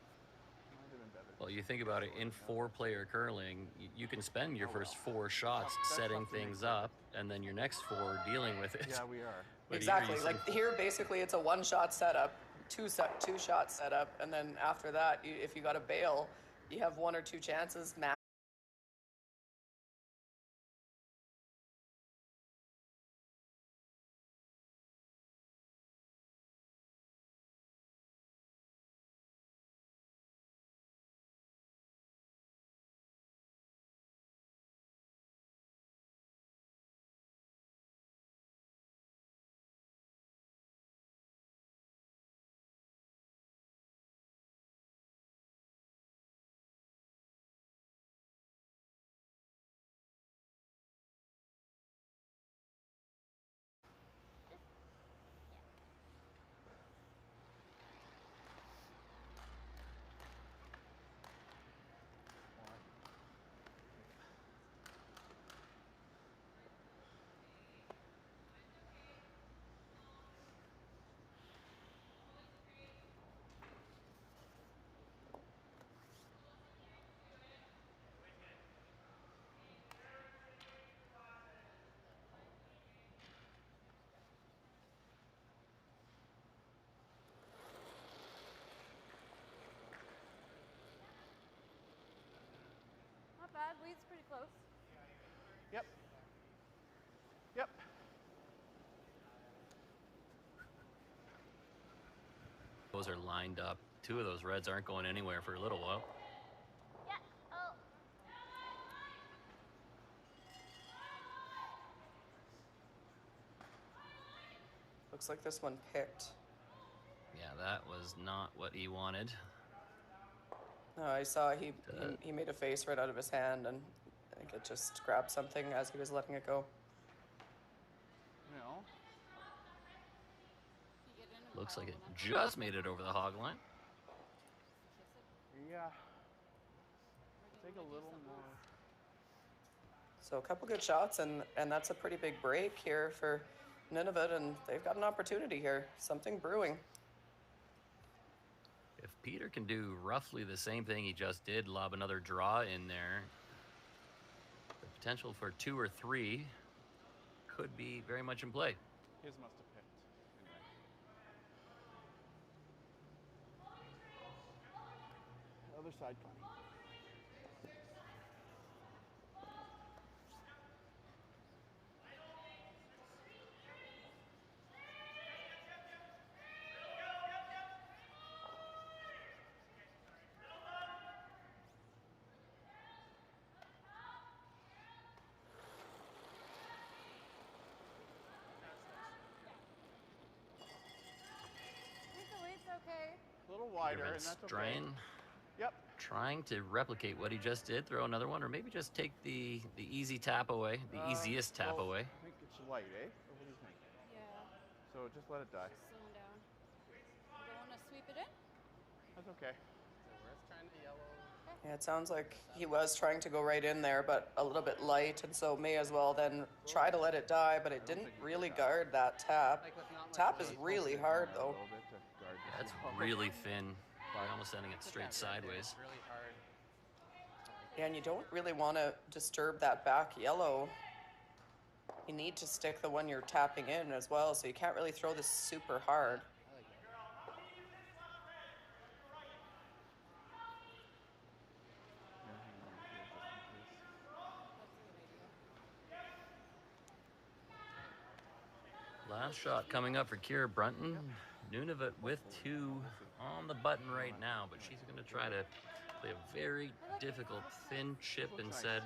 Speaker 6: Might have been better.
Speaker 1: Well, you think about it, in 4-player curling, you can spend your first 4 shots setting things up, and then your next 4 dealing with it.
Speaker 6: Yeah, we are.
Speaker 1: But here
Speaker 2: Exactly.
Speaker 1: you
Speaker 2: Like
Speaker 1: see-
Speaker 2: here, basically, it's a 1-shot setup, 2-shot setup, and then after that, if you got to bail, you have 1 or 2 chances max.
Speaker 4: Not bad. Lead's pretty close.
Speaker 6: Yep. Yep.
Speaker 1: Those are lined up. 2 of those reds aren't going anywhere for a little while.
Speaker 5: Yeah. Oh.
Speaker 2: Looks like this one picked.
Speaker 1: Yeah, that was not what he wanted.
Speaker 2: I saw he made a face right out of his hand, and I think it just grabbed something as he was letting it go.
Speaker 6: No.
Speaker 4: You get in and
Speaker 1: Looks
Speaker 4: pile
Speaker 1: like it
Speaker 4: them up.
Speaker 1: just made it over the hog line.
Speaker 4: Kiss it.
Speaker 6: Yeah.
Speaker 4: Or do you
Speaker 6: Take a
Speaker 4: wanna do
Speaker 6: little
Speaker 4: something
Speaker 6: more.
Speaker 4: else?
Speaker 2: So a couple good shots, and that's a pretty big break here for Nunavut, and they've got an opportunity here. Something brewing.
Speaker 1: If Peter can do roughly the same thing he just did, lob another draw in there, the potential for 2 or 3 could be very much in play.
Speaker 6: His must have picked. Anyway. Other side, Connie. slider, and
Speaker 1: Peterman's
Speaker 6: that's okay.
Speaker 1: Strain
Speaker 6: Yep.
Speaker 1: trying to replicate what he just did, throw another one, or maybe just take the easy tap away, the easiest tap
Speaker 6: well,
Speaker 1: away.
Speaker 6: I think it's light, eh? Or what do you think?
Speaker 4: Yeah.
Speaker 6: So just let it die.
Speaker 4: Slowing down. You don't want to sweep it in?
Speaker 6: That's okay.
Speaker 3: So where's trying to yellow?
Speaker 2: Yeah, it sounds like he was trying to go right in there, but a little bit light, and so may as well then try to let it die, but it didn't really guard that tap.
Speaker 3: Like with not much
Speaker 2: Tap is
Speaker 3: weight.
Speaker 2: really
Speaker 6: Poking it
Speaker 2: hard
Speaker 6: down there a
Speaker 2: though.
Speaker 6: little bit to guard this
Speaker 1: That's
Speaker 6: yellow.
Speaker 1: really thin. Probably almost sending it
Speaker 3: Put
Speaker 1: straight
Speaker 3: that right there.
Speaker 1: sideways.
Speaker 3: It's really hard.
Speaker 2: Yeah, and you don't really want to disturb that back yellow. You need to stick the one you're tapping in as well, so you can't really throw this super hard.
Speaker 3: I like that.
Speaker 1: Last shot coming up for Kira Brunton. Nunavut with 2 on the button right now, but she's going to try to play a very difficult thin chip instead.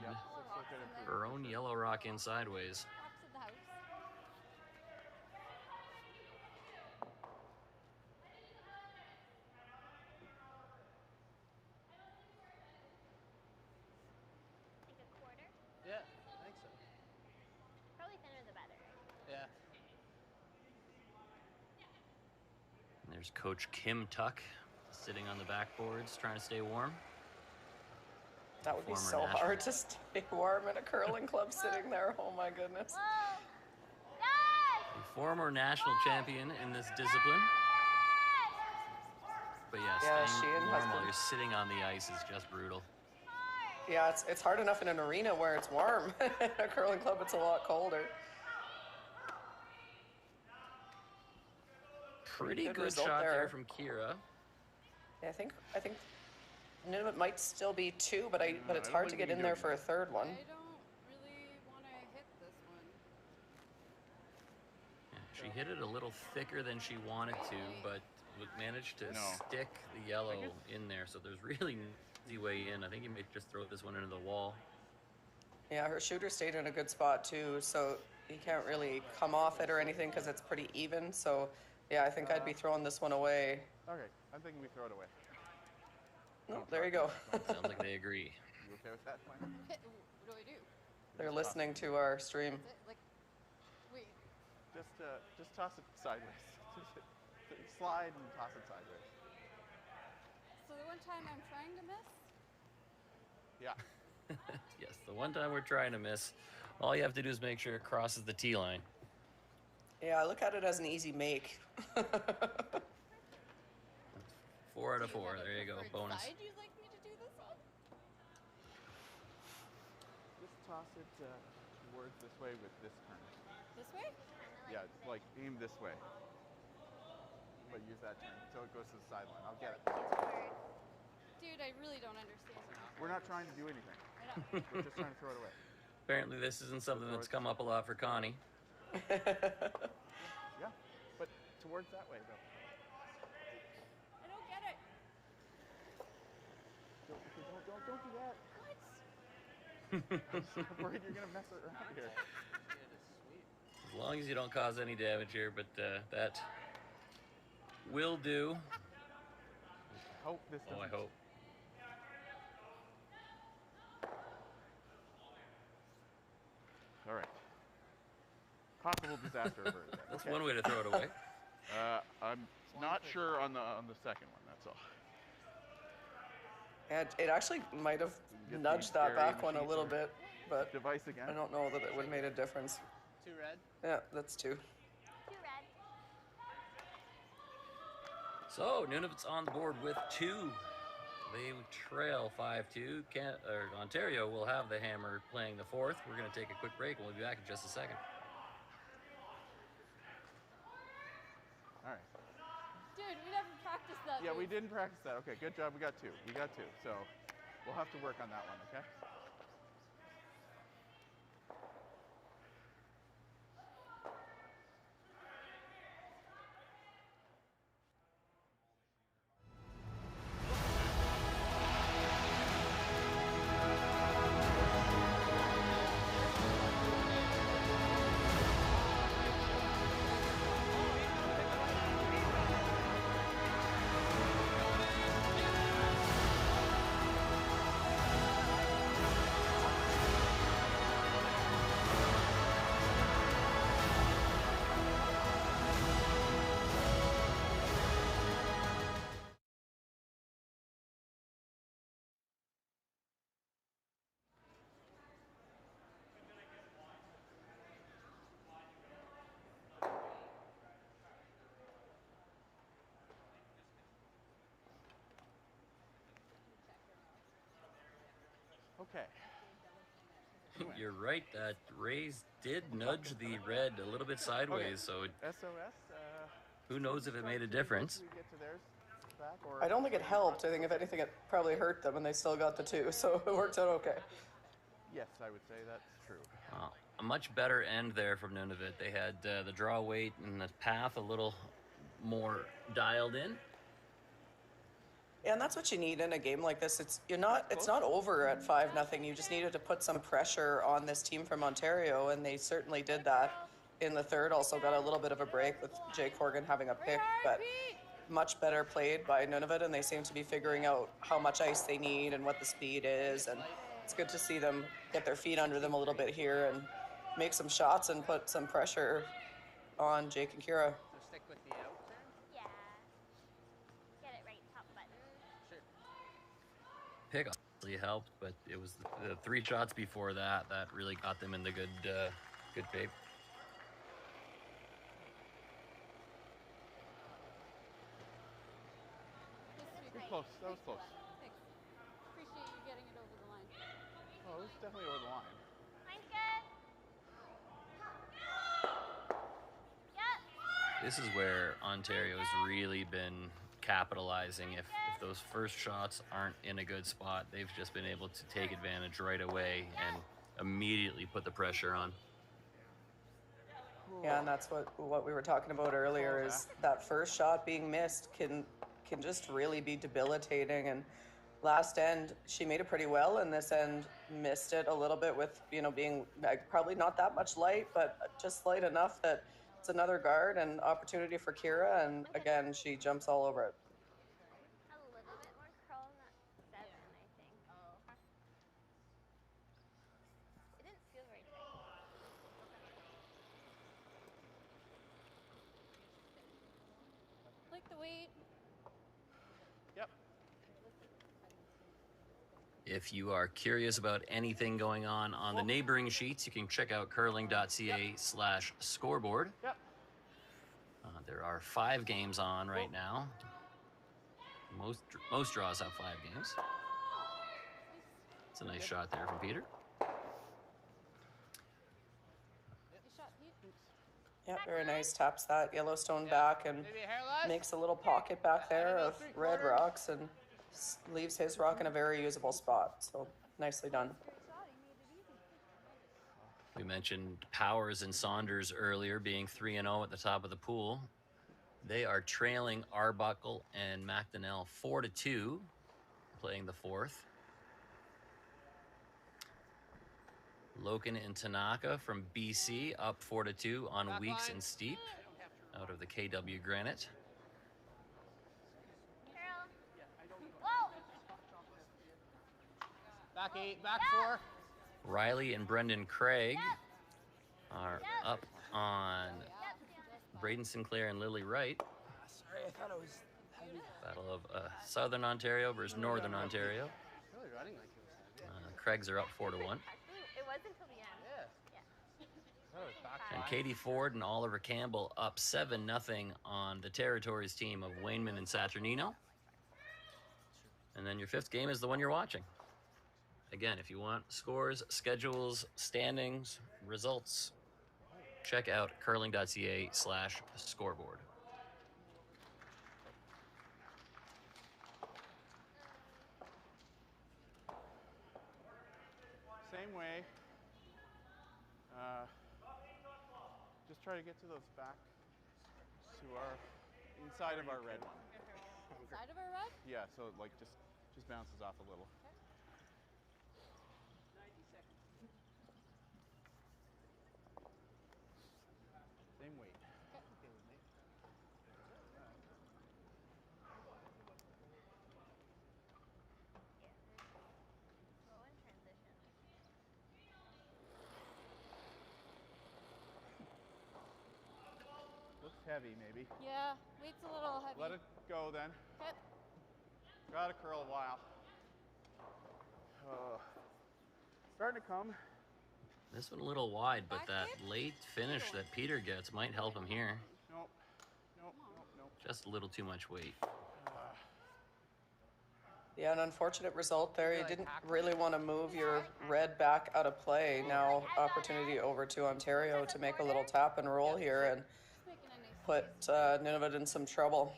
Speaker 1: Her own yellow rock in sideways.
Speaker 4: Box of the house.
Speaker 5: Like a quarter?
Speaker 3: Yeah, I think so.
Speaker 5: Probably thinner the better.
Speaker 3: Yeah.
Speaker 1: And there's Coach Kim Tuck sitting on the backboards trying to stay warm.
Speaker 2: That would be
Speaker 1: Former
Speaker 2: so
Speaker 1: national.
Speaker 2: hard to stay warm in a curling club sitting there. Oh my goodness.
Speaker 5: Whoa! Yes!
Speaker 1: A former national champion in this discipline. But yeah,
Speaker 2: Yeah,
Speaker 1: staying
Speaker 2: she and
Speaker 1: warm while
Speaker 2: husband.
Speaker 1: you're sitting on the ice is just brutal.
Speaker 2: Yeah, it's hard enough in an arena where it's warm. In a curling club, it's a lot colder.
Speaker 1: Pretty
Speaker 2: good
Speaker 1: good
Speaker 2: result
Speaker 1: shot there
Speaker 2: there.
Speaker 1: from Kira.
Speaker 2: Yeah, I think Nunavut might still be 2, but it's
Speaker 6: I don't
Speaker 2: hard to
Speaker 6: think
Speaker 2: get
Speaker 6: we
Speaker 2: in
Speaker 6: can
Speaker 2: there
Speaker 6: do
Speaker 2: for a
Speaker 6: it.
Speaker 2: third one.
Speaker 4: I don't really want to hit this one.
Speaker 1: Yeah, she hit it a little thicker than she wanted to, but managed to
Speaker 6: No.
Speaker 1: stick the yellow in there. So there's really no easy way in. I think you may just throw this one into the wall.
Speaker 2: Yeah, her shooter stayed in a good spot too, so he can't really come off it or anything because it's pretty even. So yeah, I think I'd be throwing this one away.
Speaker 6: Okay, I'm thinking we throw it away.
Speaker 2: No, there you go.
Speaker 1: Sounds like they agree.
Speaker 6: You okay with that plan?
Speaker 4: Okay, what do I do?
Speaker 2: They're listening to our stream.
Speaker 4: Is it like, wait,
Speaker 6: Just toss it sideways. Just slide and toss it sideways.
Speaker 4: so the one time I'm trying to miss?
Speaker 6: Yeah.
Speaker 1: Yes, the one time we're trying to miss, all you have to do is make sure it crosses the T line.
Speaker 2: Yeah, I look at it as an easy make.
Speaker 1: 4 out of
Speaker 4: Do you
Speaker 1: 4.
Speaker 4: have a
Speaker 1: There you go.
Speaker 4: preferred
Speaker 1: Bonus.
Speaker 4: Side you'd like me to do this on?
Speaker 6: Just toss it towards this way with this turn.
Speaker 4: This way?
Speaker 6: Yeah, like aim this way. But use that turn so it goes to the sideline. I'll get it.
Speaker 4: Dude, I really don't understand.
Speaker 6: We're not trying to do anything.
Speaker 4: I know.
Speaker 6: We're just trying to throw it away.
Speaker 1: Apparently, this isn't something that's come up a lot for Connie.
Speaker 6: Yeah, but towards that way though.
Speaker 4: I don't get it.
Speaker 6: Don't do that.
Speaker 4: What?
Speaker 6: I'm worried you're gonna mess it around here.
Speaker 3: It is sweet.
Speaker 1: As long as you don't cause any damage here, but that will do.
Speaker 6: I hope this
Speaker 1: Oh,
Speaker 6: doesn't.
Speaker 1: I hope.
Speaker 6: All right. Possible disaster averted.
Speaker 1: That's
Speaker 6: Okay.
Speaker 1: one way to throw it away.
Speaker 6: I'm not sure on the second one. That's all.
Speaker 2: And it actually might have
Speaker 6: Get the
Speaker 2: nudged that
Speaker 6: carry
Speaker 2: back one a
Speaker 6: machine
Speaker 2: little
Speaker 6: or
Speaker 2: bit, but
Speaker 6: Device again.
Speaker 2: I don't know that it would have made a difference.
Speaker 3: 2 red.
Speaker 2: Yeah, that's 2.
Speaker 5: 2 red.
Speaker 1: So, Nunavut's on the board with 2. They trail 5-2. Ontario will have the hammer playing the 4th. We're going to take a quick break, and we'll be back in just a second.
Speaker 6: All right.
Speaker 4: Dude, we never practiced that.
Speaker 6: Yeah, we
Speaker 4: move.
Speaker 6: didn't practice that. Okay, good job. We got 2. We got 2. So we'll have to work on that one. Okay. Okay.
Speaker 1: You're right, that raise did nudge the red a little bit sideways, so
Speaker 6: SOS.
Speaker 1: who knows if it made a difference.
Speaker 6: We get to theirs back, or
Speaker 2: I don't think it helped. I think if anything, it probably hurt them, and they still got the 2, so it worked out okay.
Speaker 6: yes, I would say that's true.
Speaker 1: A much better end there from Nunavut. They had the draw weight and the path a little more dialed in.
Speaker 2: And that's what you need in a game like this. It's not over at 5-0. You just needed to put some pressure on this team from Ontario, and they certainly did that in the third. Also got a little bit of a break with Jake Horgan having a pick, but much better played by Nunavut, and they seem to be figuring out how much ice they need and what the speed is, and it's good to see them get their feet under them a little bit here and make some shots and put some pressure on Jake and Kira.
Speaker 3: So stick with the out turn?
Speaker 5: Yeah. Get it right top button.
Speaker 3: Sure.
Speaker 1: Pick obviously helped, but it was the 3 shots before that really got them in the good shape.
Speaker 6: Close. That was close.
Speaker 4: Thanks. Appreciate you getting it over the line.
Speaker 6: Oh, it was definitely over the line.
Speaker 5: Mine's good. Yep.
Speaker 1: This is where Ontario's really been capitalizing. If those first shots aren't in a good spot, they've just been able to take advantage right away and immediately put the pressure on.
Speaker 2: Yeah, and that's what we were talking about earlier is that first shot being missed can just really be debilitating. And last end, she made it pretty well, and this end missed it a little bit with, being probably not that much light, but just light enough that it's another guard and opportunity for Kira, and again, she jumps all over it.
Speaker 5: A little bit more curl, not 7, I think. It didn't feel very tight.
Speaker 4: Like the weight.
Speaker 6: Yep.
Speaker 1: If you are curious about anything going on the neighboring sheets, you can check out curling.ca/scoreboard.
Speaker 6: Yep.
Speaker 1: There are 5 games on right now. Most draws have 5 games. It's a nice shot there from Peter.
Speaker 4: Nice shot, Pete.
Speaker 2: Yeah, very nice. Taps that Yellowstone back and
Speaker 3: Maybe a hair less?
Speaker 2: makes a little pocket back there of red rocks and leaves his rock in a very usable spot. So nicely done.
Speaker 1: We mentioned Powers and Saunders earlier being 3-0 at the top of the pool. They are trailing Arbuckle and McDonnell 4-2, playing the 4th. Loken and Tanaka from BC up 4-2 on
Speaker 3: Back
Speaker 1: Weeks
Speaker 3: line.
Speaker 1: and Steep out of the KW Granite.
Speaker 5: Curl. Whoa.
Speaker 3: Back 8, back 4.
Speaker 1: Riley and Brendan Craig are up on Braden Sinclair and Lily Wright.
Speaker 3: Sorry, I thought it was heavy.
Speaker 1: Battle of Southern Ontario versus Northern Ontario.
Speaker 3: Really running like it was heavy.
Speaker 1: Craigs are up 4-1.
Speaker 5: Actually, it was until the end.
Speaker 3: Yeah.
Speaker 5: Yeah.
Speaker 3: I thought it was back
Speaker 1: And
Speaker 3: 5.
Speaker 1: Katie Ford and Oliver Campbell up 7-0 on the Territories team of Wayneman and Saturnino. And then your 5th game is the one you're watching. Again, if you want scores, schedules, standings, results, check out curling.ca/scoreboard.
Speaker 6: Same way. Just try to get to those back to our inside of our red one.
Speaker 4: Side of our red?
Speaker 6: Yeah, so like just bounces off a little. Same weight. Okay with me.
Speaker 5: Go in transition.
Speaker 6: Looks heavy, maybe.
Speaker 4: Yeah, weight's a little heavy.
Speaker 6: Let it go then.
Speaker 4: Okay.
Speaker 6: Gotta curl a while. Starting to come.
Speaker 1: This one a little wide, but that late finish that Peter gets might help him here.
Speaker 6: Nope. Nope.
Speaker 1: Just a little too much weight.
Speaker 2: Yeah, an unfortunate result there. You
Speaker 3: Really
Speaker 2: didn't
Speaker 3: tackle
Speaker 2: really
Speaker 3: it.
Speaker 2: want to move your red back out of play. Now opportunity over to Ontario to make a little tap and roll here and
Speaker 4: Just making a nice
Speaker 2: put
Speaker 4: space.
Speaker 2: Nunavut in some trouble.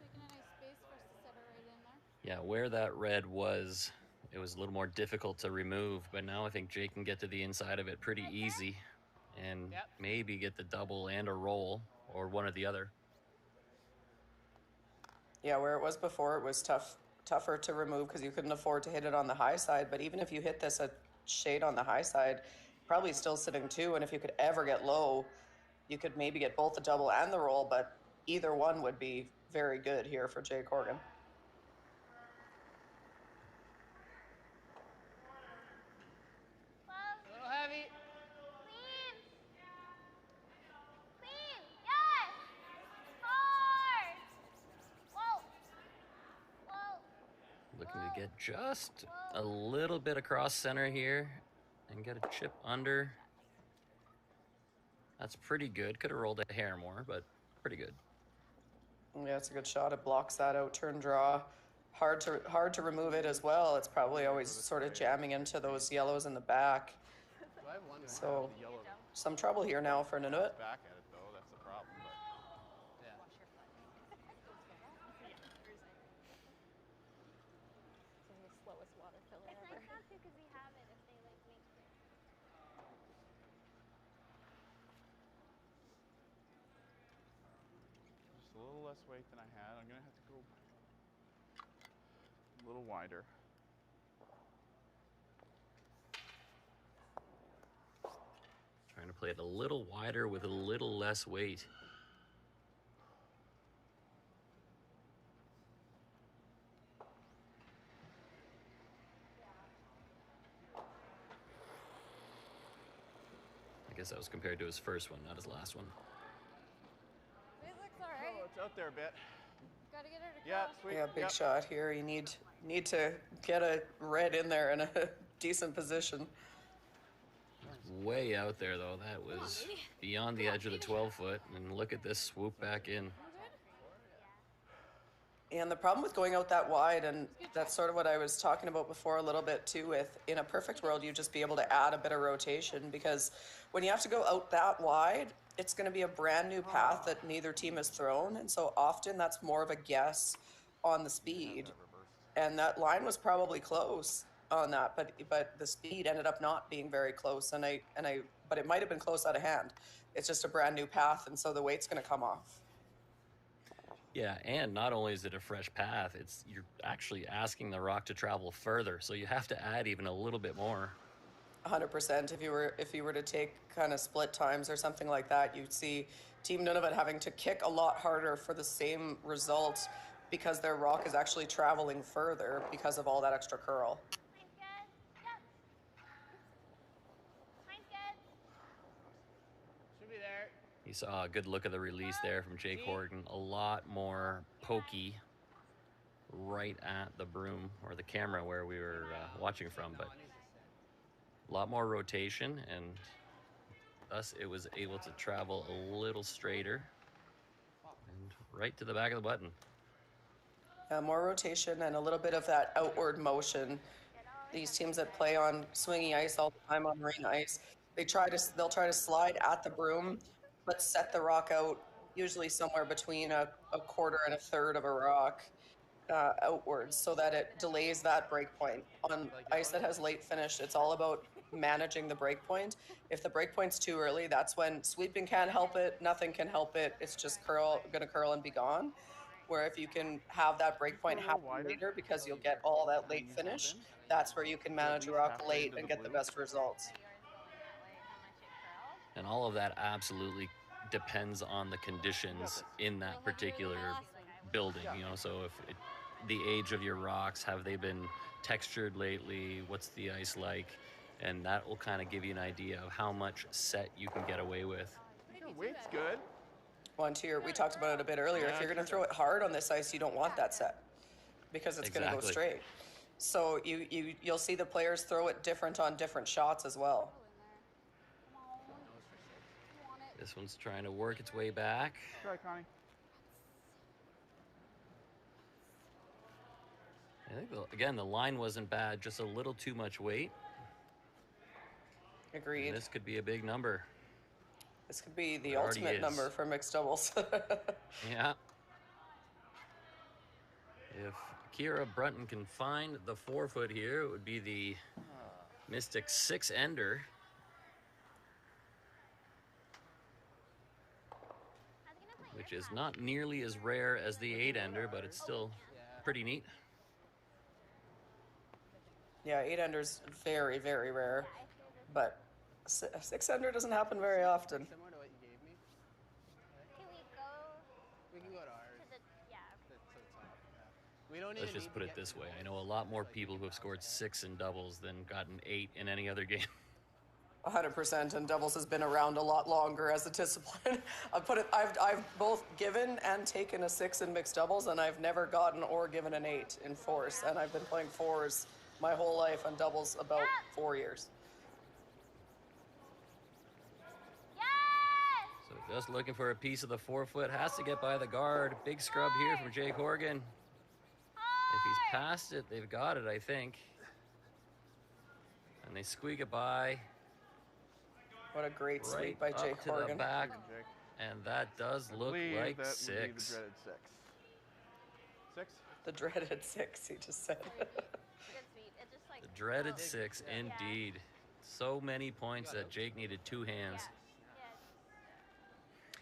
Speaker 4: Just making a nice space for us to set it right in there.
Speaker 1: Yeah, where that red was, it was a little more difficult to remove, but now I think Jake can get to the inside of it pretty easy and
Speaker 3: Yep.
Speaker 1: maybe get the double and a roll or one or the other.
Speaker 2: Yeah, where it was before, it was tougher to remove because you couldn't afford to hit it on the high side. But even if you hit this a shade on the high side, probably still sitting two. And if you could ever get low, you could maybe get both the double and the roll. But either one would be very good here for Jake Horgan.
Speaker 3: A little heavy.
Speaker 5: Clean. Clean. Yes. Hard. Whoa. Whoa.
Speaker 1: Looking to get just a little bit across center here and get a chip under. That's pretty good. Could have rolled a hair more, but pretty good.
Speaker 2: Yeah, it's a good shot. It blocks that out turn draw. Hard to remove it as well. It's probably always sort of jamming into those yellows in the back.
Speaker 3: Do I have one?
Speaker 2: So
Speaker 6: The yellow
Speaker 2: some trouble here now for Nunavut.
Speaker 6: back at it though. That's the problem. But
Speaker 3: Yeah.
Speaker 4: This is the slowest water filler
Speaker 5: It's
Speaker 4: ever.
Speaker 5: nice not to because we have it if they like make it.
Speaker 6: just a little less weight than I had. I'm gonna have to go a little wider.
Speaker 1: Trying to play it a little wider with a little less weight. I guess that was compared to his first one, not his last one.
Speaker 4: It looks
Speaker 6: Oh,
Speaker 4: alright.
Speaker 6: it's out there a bit.
Speaker 4: Gotta get her to
Speaker 6: Yeah,
Speaker 4: cross.
Speaker 6: sweet.
Speaker 2: Yeah, big
Speaker 6: Yep.
Speaker 2: shot here. You need to get a red in there in a decent position.
Speaker 1: Way out there though. That was beyond the edge of the 12 foot. And look at this swoop back in.
Speaker 2: And the problem with going out that wide, and that's sort of what I was talking about before a little bit too, with in a perfect world, you just be able to add a bit of rotation because when you have to go out that wide, it's going to be a brand new path that neither team has thrown. And so often that's more of a guess on the speed. And that line was probably close on that, but the speed ended up not being very close. But it might have been close out of hand. It's just a brand new path. And so the weight's going to come off.
Speaker 1: Yeah, and not only is it a fresh path, it's you're actually asking the rock to travel further, so you have to add even a little bit more.
Speaker 2: 100%. If you were to take kind of split times or something like that, you'd see Team Nunavut having to kick a lot harder for the same result because their rock is actually traveling further because of all that extra curl.
Speaker 5: Mine's good. Yep. Mine's good.
Speaker 3: Should be there.
Speaker 1: You saw a good look of the release there from Jake Horgan. A lot more pokey right at the broom or the camera where we were watching from, but a lot more rotation, and thus it was able to travel a little straighter and right to the back of the button.
Speaker 2: More rotation and a little bit of that outward motion. These teams that play on swingy ice all the time on marine ice, they'll try to slide at the broom, but set the rock out usually somewhere between a quarter and a third of a rock outwards so that it delays that break point. On ice that has late finish, it's all about managing the break point. If the break point's too early, that's when sweeping can't help it, nothing can help it. It's just gonna curl and be gone. Where if you can have that break point happen later because you'll get all that late finish, that's where you can manage your rock late and get the best results.
Speaker 1: And all of that absolutely depends on the conditions in that particular building, you know, so if the age of your rocks, have they been textured lately, what's the ice like, and that will kind of give you an idea of how much set you can get away with.
Speaker 6: Your weight's good.
Speaker 2: We talked about it a bit earlier. If you're going to throw it hard on this ice, you don't want that set because it's going to go
Speaker 1: Exactly.
Speaker 2: straight. So you'll see the players throw it different on different shots as well.
Speaker 1: This one's trying to work its way back.
Speaker 6: Try, Connie.
Speaker 1: And think, again, the line wasn't bad, just a little too much weight.
Speaker 2: Agreed.
Speaker 1: And this could be a big number.
Speaker 2: This could be the
Speaker 1: It already
Speaker 2: ultimate
Speaker 1: is.
Speaker 2: number for mixed doubles.
Speaker 1: Yeah. If Kira Brunton can find the 4-foot here, it would be the Mystic 6-ender. Which is not nearly as rare as the 8-ender, but it's still pretty neat.
Speaker 2: Yeah, 8-ender's very, very rare, but 6-ender doesn't happen very often.
Speaker 3: Similar to what you gave me.
Speaker 5: Can we go
Speaker 3: We can go to ours.
Speaker 5: to the yeah?
Speaker 3: To the top. Yeah. We don't even
Speaker 1: Let's just
Speaker 3: need
Speaker 1: put
Speaker 3: to
Speaker 1: it
Speaker 3: get
Speaker 1: this
Speaker 3: to
Speaker 1: way.
Speaker 3: goals.
Speaker 1: I know a lot more people who have scored 6 in doubles than gotten 8 in any other game.
Speaker 2: 100%, and doubles has been around a lot longer as a discipline. I've both given and taken a 6 in mixed doubles, and I've never gotten or given an 8 in fours, and I've been playing fours my whole life, and doubles about 4 years.
Speaker 5: Yes!
Speaker 1: So just looking for a piece of the 4-foot, has to get by the guard. Big scrub here from Jake Horgan. If he's past it, they've got it, I think. And they squeak it by.
Speaker 2: What a great
Speaker 1: Right
Speaker 2: sweep by
Speaker 1: up
Speaker 2: Jake
Speaker 1: to the
Speaker 2: Horgan.
Speaker 1: back.
Speaker 6: Jake.
Speaker 1: And that does
Speaker 6: I
Speaker 1: look
Speaker 6: believe
Speaker 1: like
Speaker 6: that
Speaker 1: 6.
Speaker 6: would be the dreaded 6. 6?
Speaker 2: The dreaded 6, he just said.
Speaker 5: Good sweep. It just like
Speaker 1: The dreaded
Speaker 5: felt-
Speaker 1: 6,
Speaker 5: Yeah.
Speaker 1: indeed. So many points that Jake needed 2 hands.
Speaker 5: Yeah.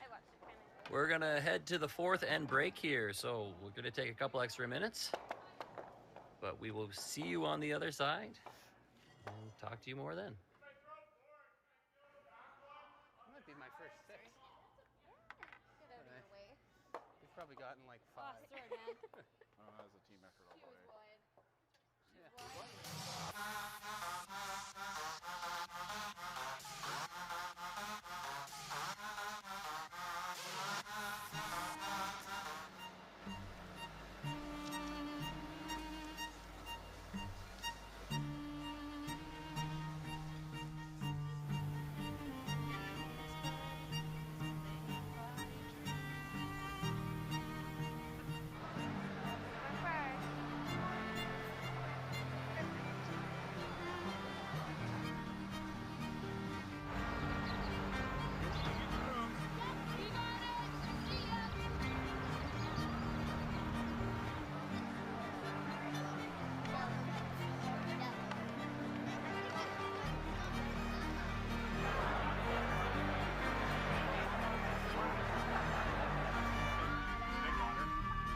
Speaker 5: I watched it kind of.
Speaker 1: We're going to head to the 4th end break here, so we're going to take a couple extra minutes. But we will see you on the other side and talk to you more then.
Speaker 3: That might be my first 6.
Speaker 5: Get out of your way.
Speaker 3: We've probably gotten like 5.
Speaker 4: Oh, sorry, man.
Speaker 6: That was a team effort all
Speaker 4: She
Speaker 6: the
Speaker 4: was
Speaker 6: way.
Speaker 4: wide.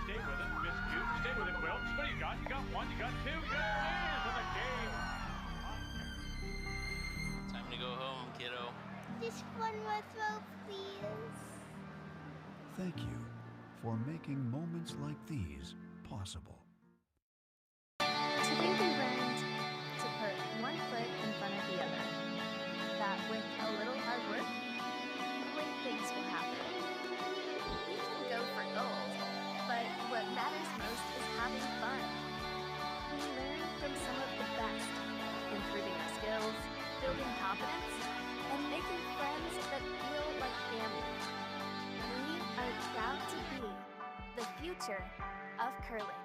Speaker 7: Stay with it, Miss Cute. Stay with it, Quill. What do you got? You got 1, you got 2, you got 3 for the game.
Speaker 8: Time to go home, kiddo.
Speaker 5: Just one more throw, please.
Speaker 9: Thank you for making moments like these possible.
Speaker 10: Today we learned to put one foot in front of the other. That with a little hard work, great things will happen. We can go for gold, but what matters most is having fun. We learn from some of the best, improving our skills, building confidence, and making friends that feel like family. We are proud to be the future of curling.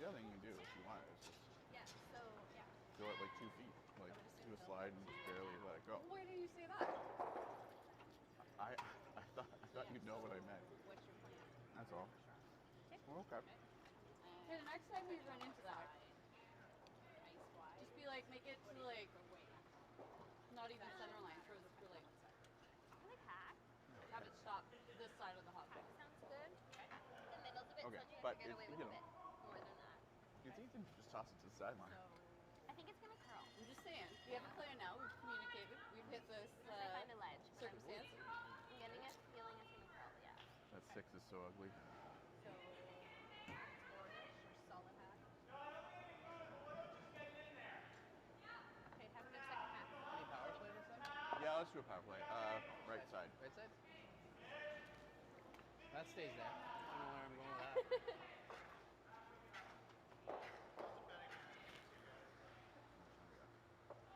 Speaker 6: The other thing you can do if you want is just go at like 2 feet, like do a slide and just barely let it go.
Speaker 4: Why didn't you say that?
Speaker 6: I thought you'd know what I meant.
Speaker 4: What's your plan?
Speaker 6: That's all. Well, okay.
Speaker 4: Hey, the next time we run into that, just be like, make it to like, not even center line, throw it through like,
Speaker 5: Like hack.
Speaker 4: have it stop this side of the hot
Speaker 5: Hack
Speaker 4: dog.
Speaker 5: sounds good. The middle's a bit
Speaker 6: Okay,
Speaker 5: touchy.
Speaker 6: but
Speaker 5: I get
Speaker 6: it-
Speaker 5: away
Speaker 6: you
Speaker 5: with a
Speaker 6: know.
Speaker 5: bit more than that.
Speaker 6: It's easy to just toss it to the sideline.
Speaker 5: I think it's gonna curl.
Speaker 4: I'm just saying, we have a plan now, we've communicated, we've hit this
Speaker 5: Unless I find a ledge. But
Speaker 4: circumstance.
Speaker 5: I'm getting a feeling it's gonna curl. Yeah.
Speaker 6: That 6 is so ugly.
Speaker 4: So, four-ish or solid hack. Okay, have a good second half.
Speaker 3: Any power play this time?
Speaker 6: Yeah, let's do a power play. Right side.
Speaker 3: Right side? That stays there. I don't know where I'm going with that.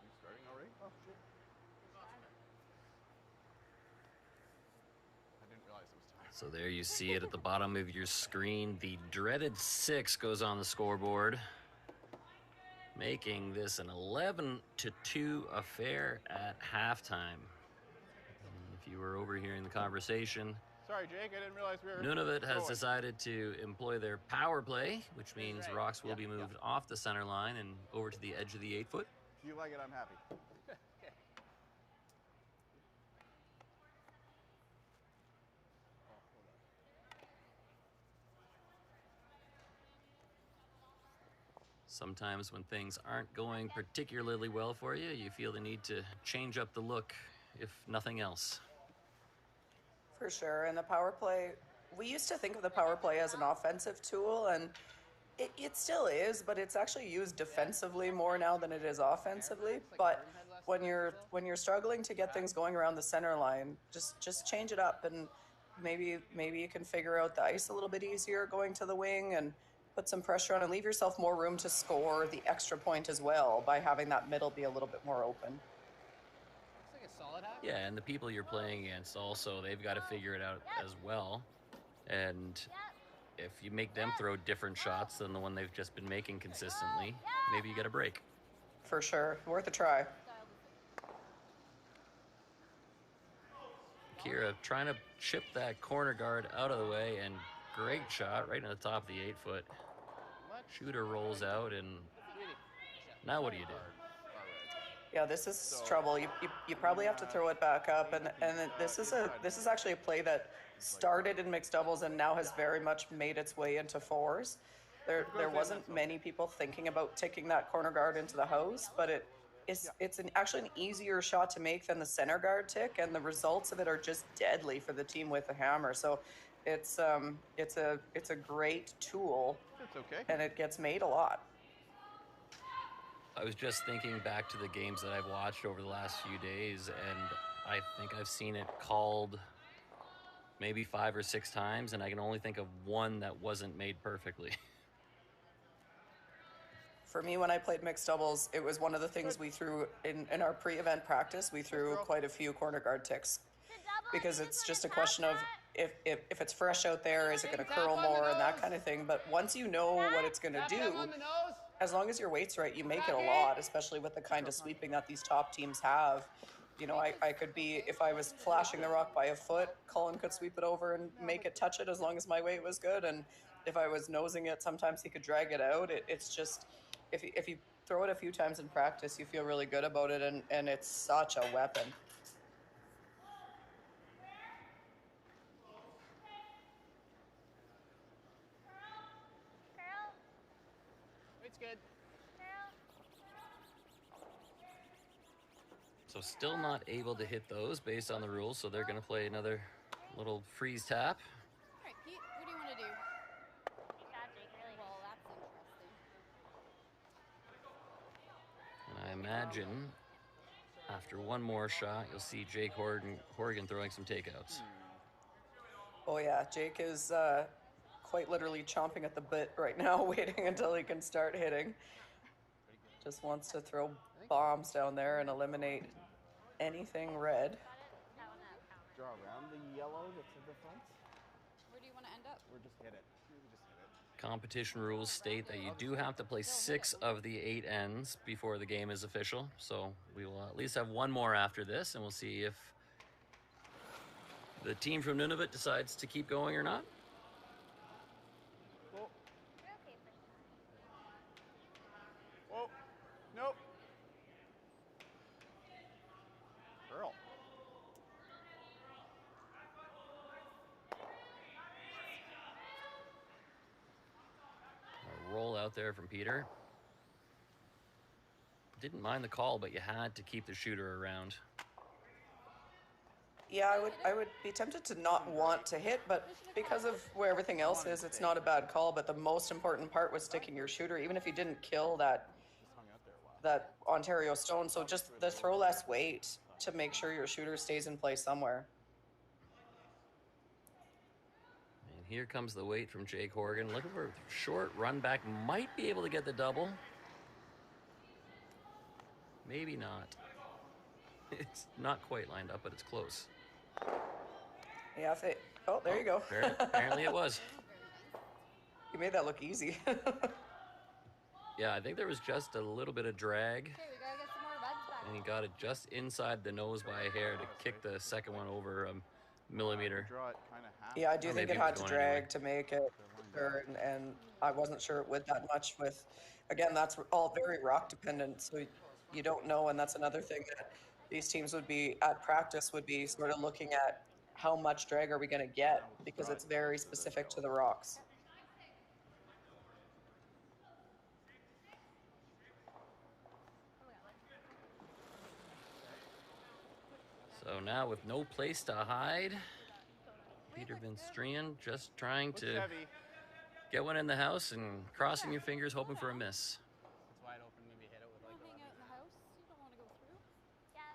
Speaker 6: You starting already? Oh shit. I didn't realize it was time.
Speaker 1: So there you see it at the bottom of your screen. The dreaded 6 goes on the scoreboard, making this an 11-2 affair at halftime. And if you were overhearing the conversation,
Speaker 6: Sorry, Jake. I didn't realize we were.
Speaker 1: Nunavut has
Speaker 6: going.
Speaker 1: decided to employ their power play, which means
Speaker 3: right.
Speaker 1: rocks will
Speaker 6: Yeah,
Speaker 1: be moved
Speaker 6: yeah.
Speaker 1: off the center line and over to the edge of the 8-foot.
Speaker 6: If you like it, I'm happy.
Speaker 1: Sometimes when things aren't going particularly well for you, you feel the need to change up the look, if nothing else.
Speaker 2: For sure. And the power play, we used to think of the power play as an offensive tool, and it still is, but it's actually used defensively more now than it is offensively. But when you're struggling to get things going around the center line, just change it up, and maybe you can figure out the ice a little bit easier going to the wing and put some pressure on and leave yourself more room to score the extra point as well by having that middle be a little bit more open.
Speaker 3: Looks like a solid hack.
Speaker 1: Yeah, and the people you're playing against also, they've got to figure it out as well. And if you make them throw different shots than the one they've just been making consistently, maybe you get a break.
Speaker 2: For sure. Worth a try.
Speaker 1: Kira trying to chip that corner guard out of the way, and great shot right in the top of the 8-foot. Shooter rolls out, and now what do you do?
Speaker 2: Yeah, this is trouble. You probably have to throw it back up, and this is actually a play that started in mixed doubles and now has very much made its way into fours. There wasn't many people thinking about taking that corner guard into the house, but it's actually an easier shot to make than the center guard tick, and the results of it are just deadly for the team with the hammer. So it's a great tool.
Speaker 6: It's okay.
Speaker 2: And it gets made a lot.
Speaker 1: I was just thinking back to the games that I've watched over the last few days, and I think I've seen it called maybe 5 or 6 times, and I can only think of one that wasn't made perfectly.
Speaker 2: For me, when I played mixed doubles, it was one of the things we threw in our pre-event practice. We threw quite a few corner guard ticks because it's just a question of if it's fresh out there, is it going to curl more and that kind of thing. But once you know what it's going to do, as long as your weight's right, you make it a lot, especially with the kind of sweeping that these top teams have. You know, I could be, if I was flashing the rock by a foot, Colin could sweep it over and make it touch it as long as my weight was good. And if I was nosing it, sometimes he could drag it out. It's just, if you throw it a few times in practice, you feel really good about it, and it's such a weapon.
Speaker 5: Curl.
Speaker 3: It's good.
Speaker 5: Curl.
Speaker 1: So still not able to hit those based on the rules, so they're going to play another little freeze tap.
Speaker 4: All right, Pete, what do you want to do?
Speaker 5: Good job, Jake. Really.
Speaker 4: Well, that's interesting.
Speaker 1: And I imagine after one more shot, you'll see Jake Horgan throwing some takeouts.
Speaker 2: Oh yeah, Jake is quite literally chomping at the bit right now, waiting until he can start hitting. Just wants to throw bombs down there and eliminate anything red.
Speaker 5: That one out. Count.
Speaker 6: Draw around the yellow that's at the front,
Speaker 4: Where do you want to end up?
Speaker 6: or just hit it. Maybe just hit it.
Speaker 1: competition rules state that you do have to play 6 of the 8 ends before the game is official. So we will at least have one more after this, and we'll see if the team from Nunavut decides to keep going or not.
Speaker 6: Whoa. Whoa. Nope. Girl.
Speaker 1: A roll out there from Peter. Didn't mind the call, but you had to keep the shooter around.
Speaker 2: Yeah, I would be tempted to not want to hit, but because of where everything else is, it's not a bad call. But the most important part was sticking your shooter, even if you didn't kill that Ontario stone. So just throw less weight to make sure your shooter stays in place somewhere.
Speaker 1: And here comes the weight from Jake Horgan. Looking for a short run back. Might be able to get the double. Maybe not. It's not quite lined up, but it's close.
Speaker 2: Yeah, oh, there you go.
Speaker 1: Apparently it was.
Speaker 2: You made that look easy.
Speaker 1: Yeah, I think there was just a little bit of drag.
Speaker 4: Okay, we gotta get some more reds back.
Speaker 1: And he got it just inside the nose by a hair to kick the second one over a millimeter.
Speaker 6: Draw it kind of half.
Speaker 2: Yeah, I do
Speaker 1: Or
Speaker 2: think
Speaker 1: maybe
Speaker 2: it
Speaker 1: it was
Speaker 2: had to
Speaker 1: going
Speaker 2: drag
Speaker 1: anyway.
Speaker 2: to make it, and I wasn't sure it would that much with, again, that's all very rock dependent, so you don't know, and that's another thing that these teams would be, at practice, would be sort of looking at how much drag are we going to get, because it's very specific to the rocks.
Speaker 1: So now with no place to hide, Peter Vinstrian just trying
Speaker 6: Looks
Speaker 1: to
Speaker 6: heavy.
Speaker 1: get one in the house and crossing your fingers hoping for a miss.
Speaker 3: It's wide open. Maybe hit it with like
Speaker 4: Don't
Speaker 3: the
Speaker 4: hang out
Speaker 3: left.
Speaker 4: in the house. You don't want to go through.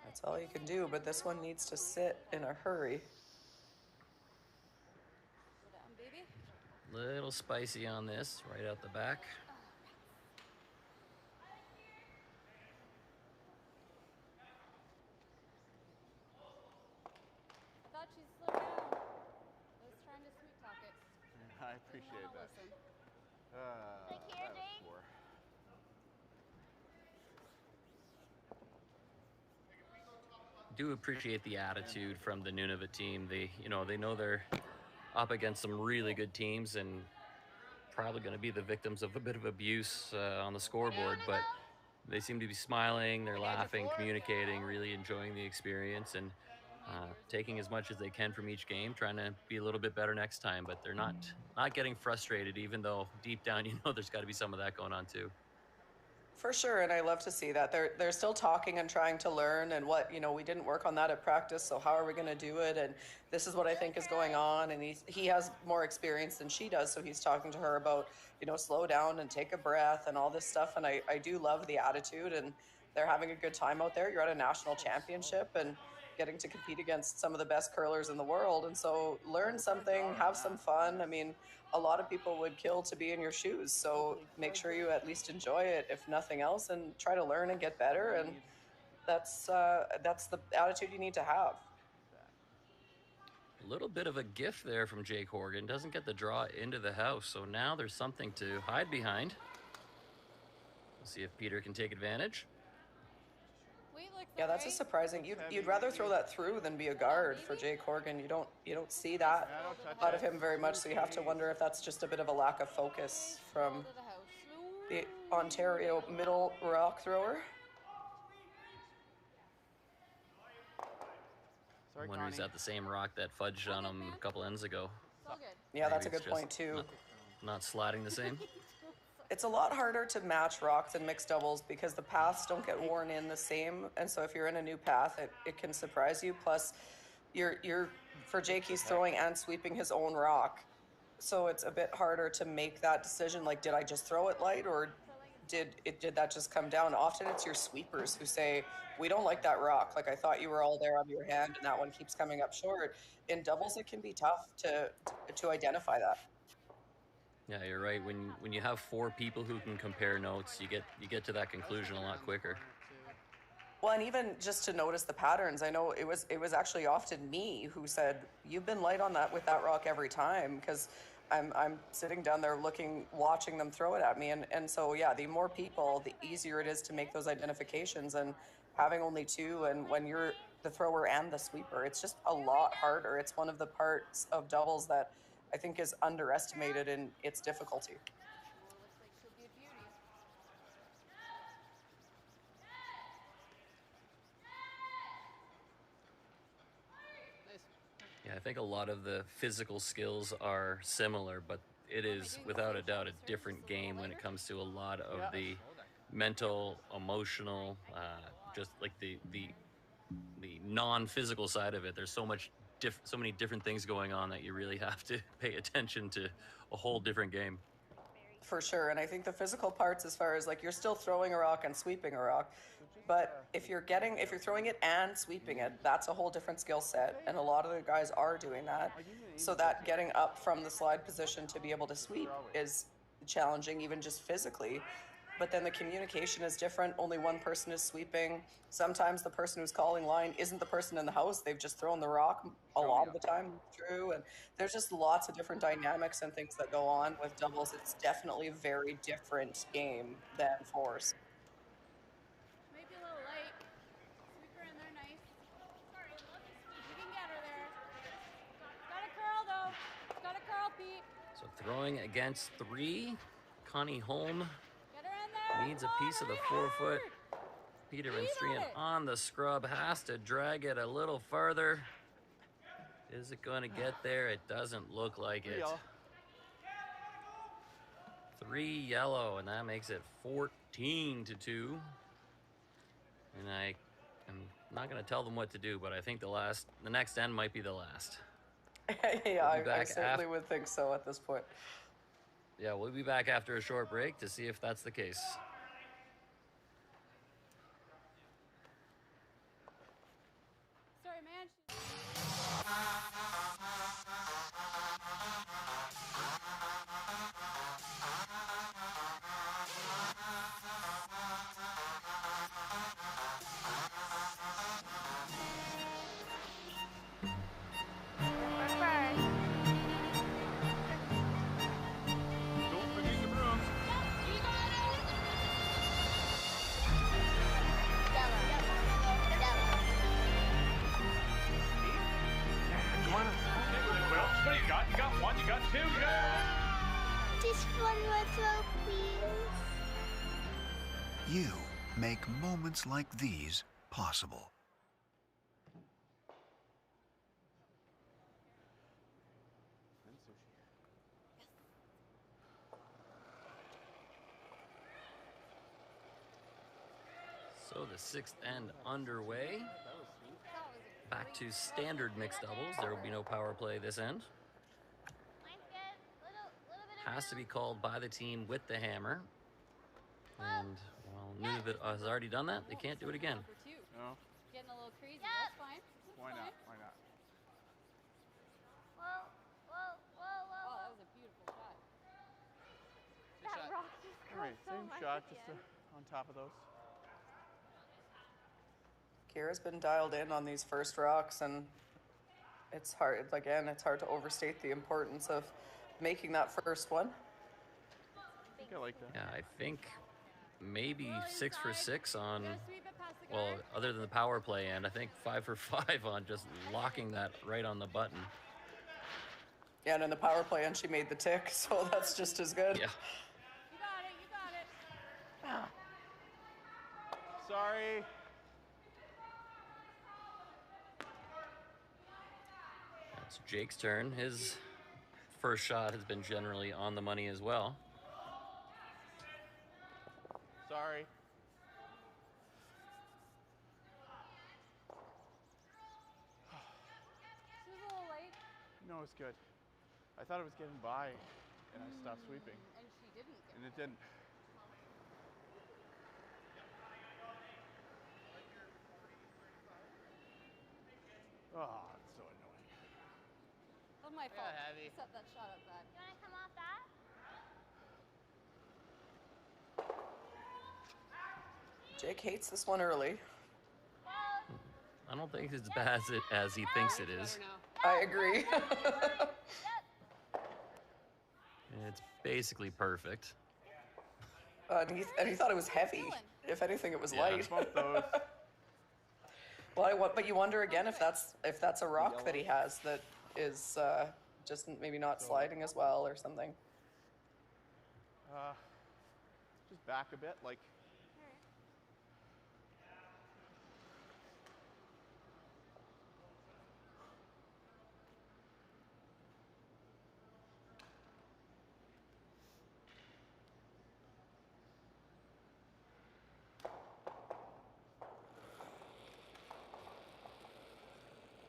Speaker 2: That's all you can do, but this one needs to sit in a hurry.
Speaker 4: Go down, baby.
Speaker 1: Little spicy on this, right out the back.
Speaker 4: I thought she slowed down. I was trying to sweet talk it.
Speaker 6: I
Speaker 4: Didn't
Speaker 6: appreciate
Speaker 4: wanna
Speaker 6: that.
Speaker 4: listen.
Speaker 5: Like here,
Speaker 6: That was
Speaker 5: Jake?
Speaker 6: 4.
Speaker 1: Do appreciate the attitude from the Nunavut team. They know they're up against some really good teams and probably going to be the victims of a bit of abuse on the scoreboard, but they seem to be smiling, they're laughing, communicating, really enjoying the experience, and taking as much as they can from each game, trying to be a little bit better next time. But they're not getting frustrated, even though deep down there's got to be some of that going on too.
Speaker 2: For sure, and I love to see that. They're still talking and trying to learn, and we didn't work on that at practice, so how are we going to do it? And this is what I think is going on, and he has more experience than she does, so he's talking to her about, slow down and take a breath and all this stuff, and I do love the attitude, and they're having a good time out there. You're at a national championship and getting to compete against some of the best curlers in the world, and so learn something, have some fun. I mean, a lot of people would kill to be in your shoes, so make sure you at least enjoy it, if nothing else, and try to learn and get better, and that's the attitude you need to have.
Speaker 1: A little bit of a gift there from Jake Horgan. Doesn't get the draw into the house, so now there's something to hide behind. We'll see if Peter can take advantage.
Speaker 4: Wait, like
Speaker 2: Yeah, that's a surprising. You'd rather throw that through than be a guard for Jake Horgan. You don't see that
Speaker 6: Yeah, don't touch
Speaker 2: out of
Speaker 6: it.
Speaker 2: him very much, so you have to wonder if that's just a bit of a lack of focus from
Speaker 4: to the house.
Speaker 2: the Ontario middle rock thrower.
Speaker 6: Sorry,
Speaker 1: Wonder he's
Speaker 6: Connie.
Speaker 1: at the same rock that fudged on him a couple ends ago.
Speaker 4: It's all good.
Speaker 2: Yeah, that's a
Speaker 1: Maybe it's
Speaker 2: good point
Speaker 1: just
Speaker 2: too.
Speaker 1: Not sliding the same.
Speaker 2: It's a lot harder to match rocks in mixed doubles because the paths don't get worn in the same, and so if you're in a new path, it can surprise you. Plus, you're for Jake, he's throwing and sweeping his own rock, so it's a bit harder to make that decision. Like, did I just throw it light, or did that just come down? Often it's your sweepers who say, we don't like that rock. Like, I thought you were all there on your hand, and that one keeps coming up short. In doubles, it can be tough to identify that.
Speaker 1: Yeah, you're right. When you have 4 people who can compare notes, you get to that conclusion a lot quicker.
Speaker 2: Well, and even just to notice the patterns, I know it was actually often me who said, you've been light on that with that rock every time, because I'm sitting down there watching them throw it at me. And so, yeah, the more people, the easier it is to make those identifications. And having only two, and when you're the thrower and the sweeper, it's just a lot harder. It's one of the parts of doubles that I think is underestimated in its difficulty.
Speaker 1: Yeah, I think a lot of the physical skills are similar, but it is without a doubt a different game when it comes to a lot of the mental, emotional, just like the non-physical side of it. There's so many different things going on that you really have to pay attention to a whole different game.
Speaker 2: For sure. And I think the physical parts, as far as like you're still throwing a rock and sweeping a rock, but if you're throwing it and sweeping it, that's a whole different skill set. And a lot of the guys are doing that. So that getting up from the slide position to be able to sweep is challenging, even just physically. But then the communication is different. Only one person is sweeping. Sometimes the person who's calling line isn't the person in the house. They've just thrown the rock a lot of the time through. And there's just lots of different dynamics and things that go on with doubles. It's definitely a very different game than fours.
Speaker 4: Might be a little light. Sweeper in there, nice. You can get her there. Got a curl though. Got a curl, Pete.
Speaker 1: So throwing against three, Connie Holm needs a piece of the 4-foot. Peter Van Strien on the scrub, has to drag it a little farther. Is it going to get there? It doesn't look like it. 3 yellow, and that makes it 14-2. And I am not going to tell them what to do, but I think the next end might be the last.
Speaker 2: Yeah, I certainly would think so at this point.
Speaker 1: Yeah, we'll be back after a short break to see if that's the case.
Speaker 4: Sorry, man.
Speaker 7: You got one, you got two, you got
Speaker 10: Just one more throw, please.
Speaker 9: You make moments like these possible.
Speaker 1: So the 6th end underway. Back to standard mixed doubles. There will be no power play this end. Has to be called by the team with the hammer. And, well, Nunavut has already done that. They can't do it again.
Speaker 6: No.
Speaker 4: Getting a little crazy. That's fine.
Speaker 6: Why not? Why not?
Speaker 5: Whoa, whoa, whoa, whoa.
Speaker 4: Oh, that was a beautiful shot.
Speaker 5: That rock just
Speaker 6: All
Speaker 5: curled
Speaker 6: right,
Speaker 5: so
Speaker 6: same
Speaker 5: much
Speaker 6: shot,
Speaker 5: at the
Speaker 6: just
Speaker 5: end.
Speaker 6: on top of those.
Speaker 2: Kira's been dialed in on these first rocks, and it's hard. Again, it's hard to overstate the importance of making that first one.
Speaker 6: I think I like that.
Speaker 1: Yeah, I think maybe 6 for 6 on,
Speaker 4: Gotta sweep it past the
Speaker 1: well,
Speaker 4: guard.
Speaker 1: other than the power play end, I think 5 for 5 on just locking that right on the button.
Speaker 2: Yeah, and in the power play, and she made the tick, so that's just as good.
Speaker 1: Yeah.
Speaker 4: You got it, you got it.
Speaker 6: Sorry.
Speaker 1: It's Jake's turn. His first shot has been generally on the money as well.
Speaker 6: Sorry.
Speaker 4: She was a little late,
Speaker 6: No, it's good. I thought it was getting by, and I stopped sweeping,
Speaker 4: and she didn't get
Speaker 6: and it didn't. Oh, it's so annoying.
Speaker 4: That was my fault.
Speaker 3: heavy.
Speaker 4: Set that shot up bad.
Speaker 5: You want to come off that?
Speaker 2: Jake hates this one early.
Speaker 1: I don't think it's as bad as he thinks it is.
Speaker 2: I agree.
Speaker 1: basically perfect.
Speaker 2: And he thought it was heavy. If anything, it was
Speaker 1: Yeah.
Speaker 2: light.
Speaker 6: Bump those.
Speaker 2: But you wonder again if that's a rock that he has that is just maybe not sliding as well or something.
Speaker 6: Just back a bit, like.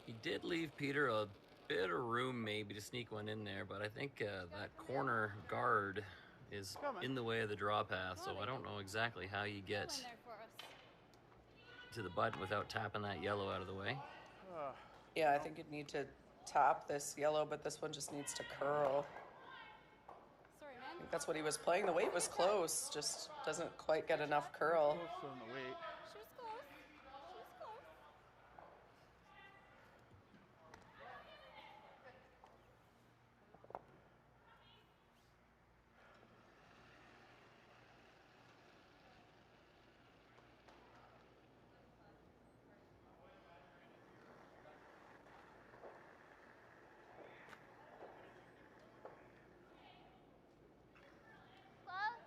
Speaker 1: He did leave Peter a bit of room maybe to sneak one in there, but I think that corner guard is in the way of the draw path, so I don't know exactly how you get to the button without tapping that yellow out of the way.
Speaker 2: Yeah, I think you'd need to tap this yellow, but this one just needs to curl.
Speaker 4: Sorry,
Speaker 2: I
Speaker 4: man.
Speaker 2: think that's what he was playing. The weight was close, just doesn't quite get enough curl.
Speaker 6: Close on the weight.
Speaker 4: She was close. She was close.
Speaker 5: Close.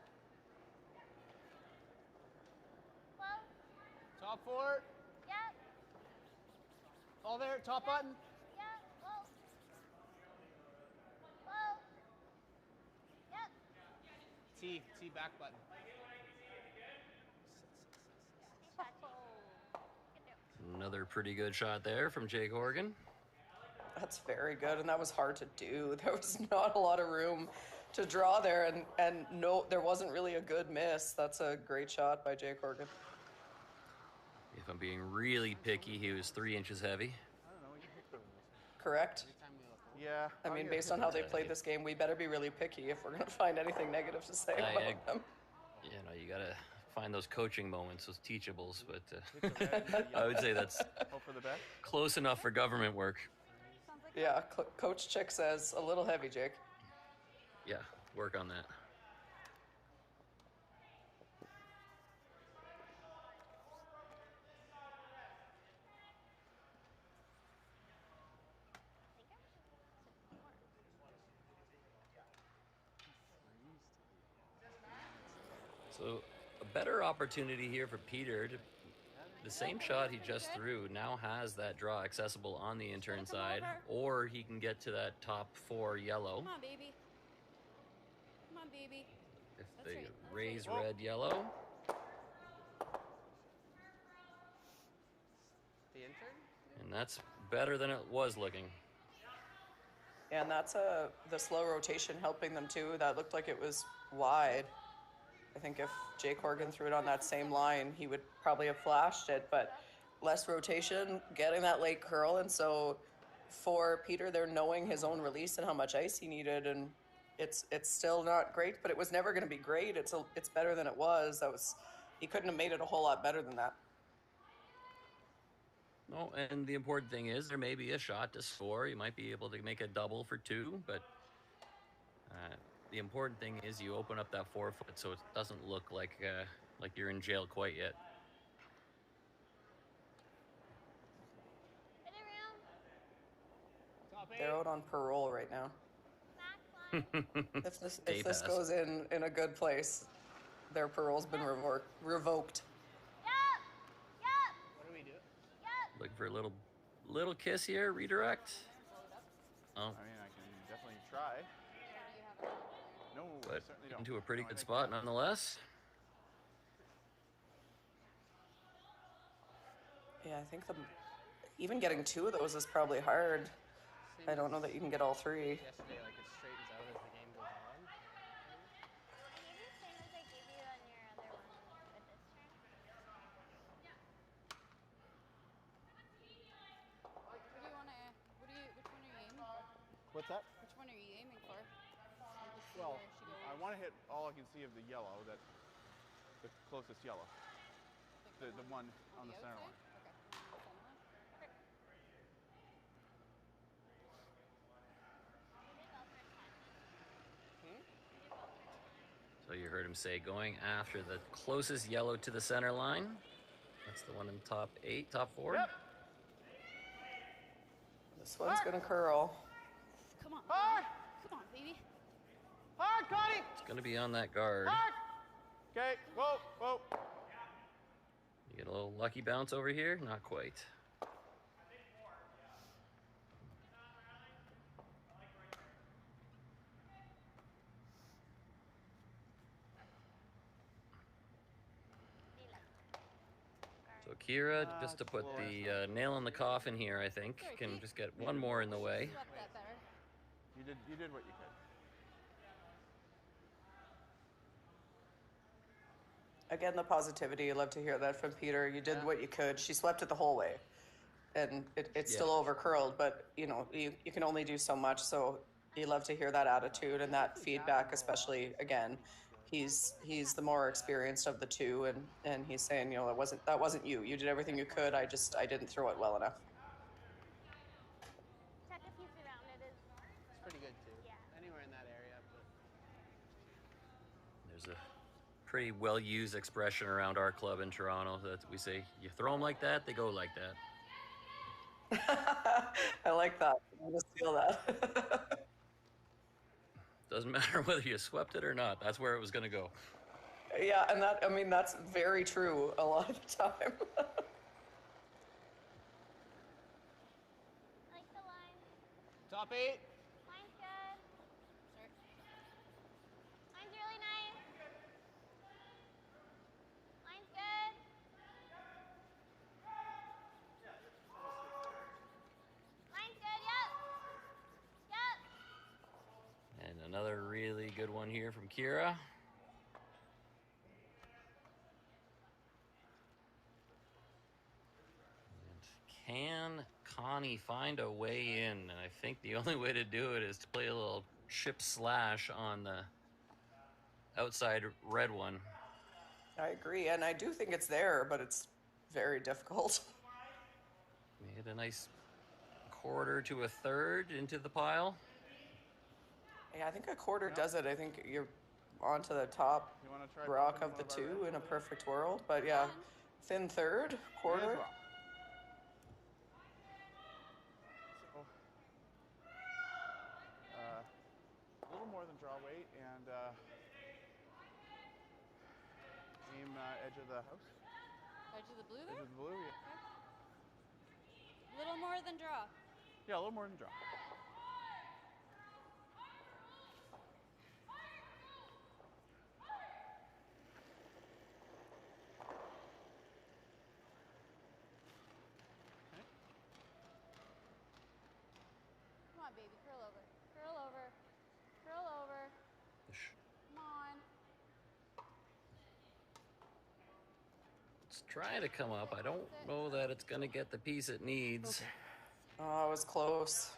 Speaker 5: Close.
Speaker 3: Top four.
Speaker 5: Yep.
Speaker 3: All there. Top button.
Speaker 5: Yep. Close. Close. Yep.
Speaker 3: T back button.
Speaker 1: Another pretty good shot there from Jake Horgan.
Speaker 2: That's very good, and that was hard to do. There was not a lot of room to draw there, and no, there wasn't really a good miss. That's a great shot by Jake Horgan.
Speaker 1: If I'm being really picky, he was 3 inches heavy.
Speaker 6: I don't know. We can pick those.
Speaker 2: Correct?
Speaker 6: Yeah.
Speaker 2: I mean, based on how they played this game, we better be really picky if we're going to find anything negative to say about them.
Speaker 1: You know, you got to find those coaching moments, those teachables, but I would say that's
Speaker 6: Hope for the best.
Speaker 1: close enough for government work.
Speaker 2: Yeah, Coach Chick says a little heavy, Jake.
Speaker 1: Yeah, work on that. So a better opportunity here for Peter to the same shot he just threw now has that draw accessible on the intern side, or he can get to that top 4 yellow.
Speaker 4: Come on, baby. Come on, baby.
Speaker 1: If
Speaker 4: That's
Speaker 1: they
Speaker 4: right, that's
Speaker 1: raise
Speaker 4: right.
Speaker 1: red yellow.
Speaker 3: The intern?
Speaker 1: And that's better than it was looking.
Speaker 2: And that's the slow rotation helping them too. That looked like it was wide. I think if Jake Horgan threw it on that same line, he would probably have flashed it, but less rotation, getting that late curl. And so for Peter, they're knowing his own release and how much ice he needed. And it's still not great, but it was never going to be great. It's better than it was. He couldn't have made it a whole lot better than that.
Speaker 1: Oh, and the important thing is there may be a shot to score. You might be able to make a double for 2, but the important thing is you open up that 4 foot so it doesn't look like you're in jail quite yet.
Speaker 2: They're out on parole right now. If this goes in a good place, their parole's been revoked.
Speaker 3: What do we do?
Speaker 1: Looking for a little kiss here, redirect. Oh,
Speaker 6: I mean, I can definitely try. No, I
Speaker 1: but
Speaker 6: certainly don't.
Speaker 1: into a pretty
Speaker 6: No, I
Speaker 1: good
Speaker 6: think
Speaker 1: spot
Speaker 6: that-
Speaker 1: nonetheless.
Speaker 2: Yeah, I think even getting 2 of those is probably hard. I don't know that you can get all 3.
Speaker 3: Yesterday, like it straightens out as the game goes on.
Speaker 5: Can you do the same as I gave you on your other one with this turn?
Speaker 4: What do you want to? Which one are you aiming for?
Speaker 6: What's that?
Speaker 4: Which one are you aiming for? Just see
Speaker 6: Well,
Speaker 4: where she goes.
Speaker 6: I want to hit all I can see of the yellow, the closest yellow.
Speaker 4: Like
Speaker 6: The one on the center
Speaker 4: outside?
Speaker 6: line.
Speaker 4: Okay.
Speaker 5: You did well for a 10.
Speaker 3: Hmm?
Speaker 5: You did well
Speaker 1: So you heard him say going after the closest yellow to the center line. That's the one in top 8, top 4.
Speaker 7: Yep.
Speaker 2: This one's gonna curl.
Speaker 4: Come on.
Speaker 7: Hard.
Speaker 4: Come on, baby.
Speaker 7: Hard, Connie.
Speaker 1: It's going to be on that guard.
Speaker 7: Hard. Okay, whoa, whoa.
Speaker 1: You get a little lucky bounce over here? Not quite. So Kira, just to put the nail in the coffin here, I think, can just get one more in the way.
Speaker 4: Swept that better.
Speaker 6: You did what you could.
Speaker 2: Again, the positivity. You love to hear that from Peter. You did what you could. She swept it the whole way, and it's still over curled. But you know, you can only do so much. So you love to hear that attitude and that feedback, especially again. He's the more experienced of the two, and he's saying, you know, that wasn't you. You did everything you could. I didn't throw it well enough.
Speaker 5: Check if you surrounded is.
Speaker 3: It's pretty good too.
Speaker 5: Yeah.
Speaker 3: Anywhere in that area, but
Speaker 1: There's a pretty well-used expression around our club in Toronto that we say, you throw them like that, they go like that.
Speaker 2: I like that. I'm gonna steal that.
Speaker 1: Doesn't matter whether you swept it or not. That's where it was going to go.
Speaker 2: Yeah, and that's very true a lot of the time.
Speaker 5: Like the line.
Speaker 7: Top 8.
Speaker 5: Line's good. Line's really nice. Line's good. Line's good, yep. Yep.
Speaker 1: And another really good one here from Kira. And can Connie find a way in? And I think the only way to do it is to play a little chip slash on the outside red one.
Speaker 2: I agree, and I do think it's there, but it's very difficult.
Speaker 1: We hit a nice quarter to a third into the pile.
Speaker 2: Yeah, I think a quarter does it. I think you're onto the top
Speaker 6: You want to try
Speaker 2: rock
Speaker 6: bumping
Speaker 2: of the
Speaker 6: one our
Speaker 2: two
Speaker 6: reds?
Speaker 2: in a perfect world. But yeah, thin third,
Speaker 6: May as
Speaker 2: quarter.
Speaker 6: well. So, a little more than draw weight and aim edge of the house.
Speaker 4: Edge of the blue
Speaker 6: Edge
Speaker 4: there?
Speaker 6: of the blue, yeah.
Speaker 4: Little more than draw.
Speaker 6: Yeah, a little more than draw.
Speaker 4: Come on, baby. Curl over. Curl over. Curl over. Come on.
Speaker 1: It's trying to come up. I don't know that it's going to get the piece it needs.
Speaker 2: Oh, it was close.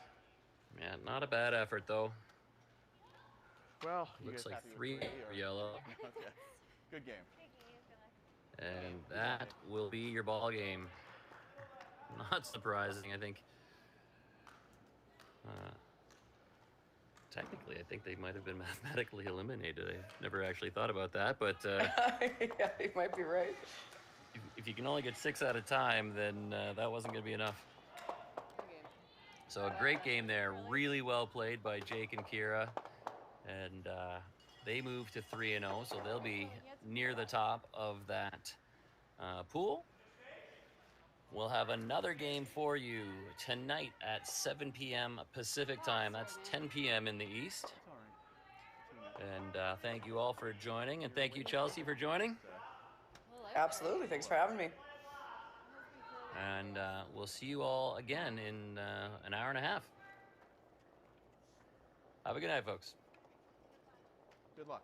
Speaker 1: Yeah, not a bad effort, though.
Speaker 6: Well, you
Speaker 1: Looks
Speaker 6: guys
Speaker 1: like
Speaker 6: happy with
Speaker 1: 3
Speaker 6: or-
Speaker 1: for yellow.
Speaker 6: Okay, good game.
Speaker 1: And that will be your ball game. Not surprising, I think. Technically, I think they might have been mathematically eliminated. I never actually thought about that, but
Speaker 2: Yeah, you might be right.
Speaker 1: if you can only get 6 at a time, then that wasn't going to be enough.
Speaker 3: good game.
Speaker 1: So a great game there. Really well played by Jake and Kira. And they move to 3-0, so they'll be near the top of that pool. We'll have another game for you tonight at 7 p.m. Pacific time. That's 10 p.m. in the East.
Speaker 6: It's all right.
Speaker 1: And thank you all for joining. And thank you, Chelsea, for joining.
Speaker 2: Absolutely. Thanks for having me.
Speaker 1: And we'll see you all again in an hour and a half. Have a good night, folks.
Speaker 6: Good luck.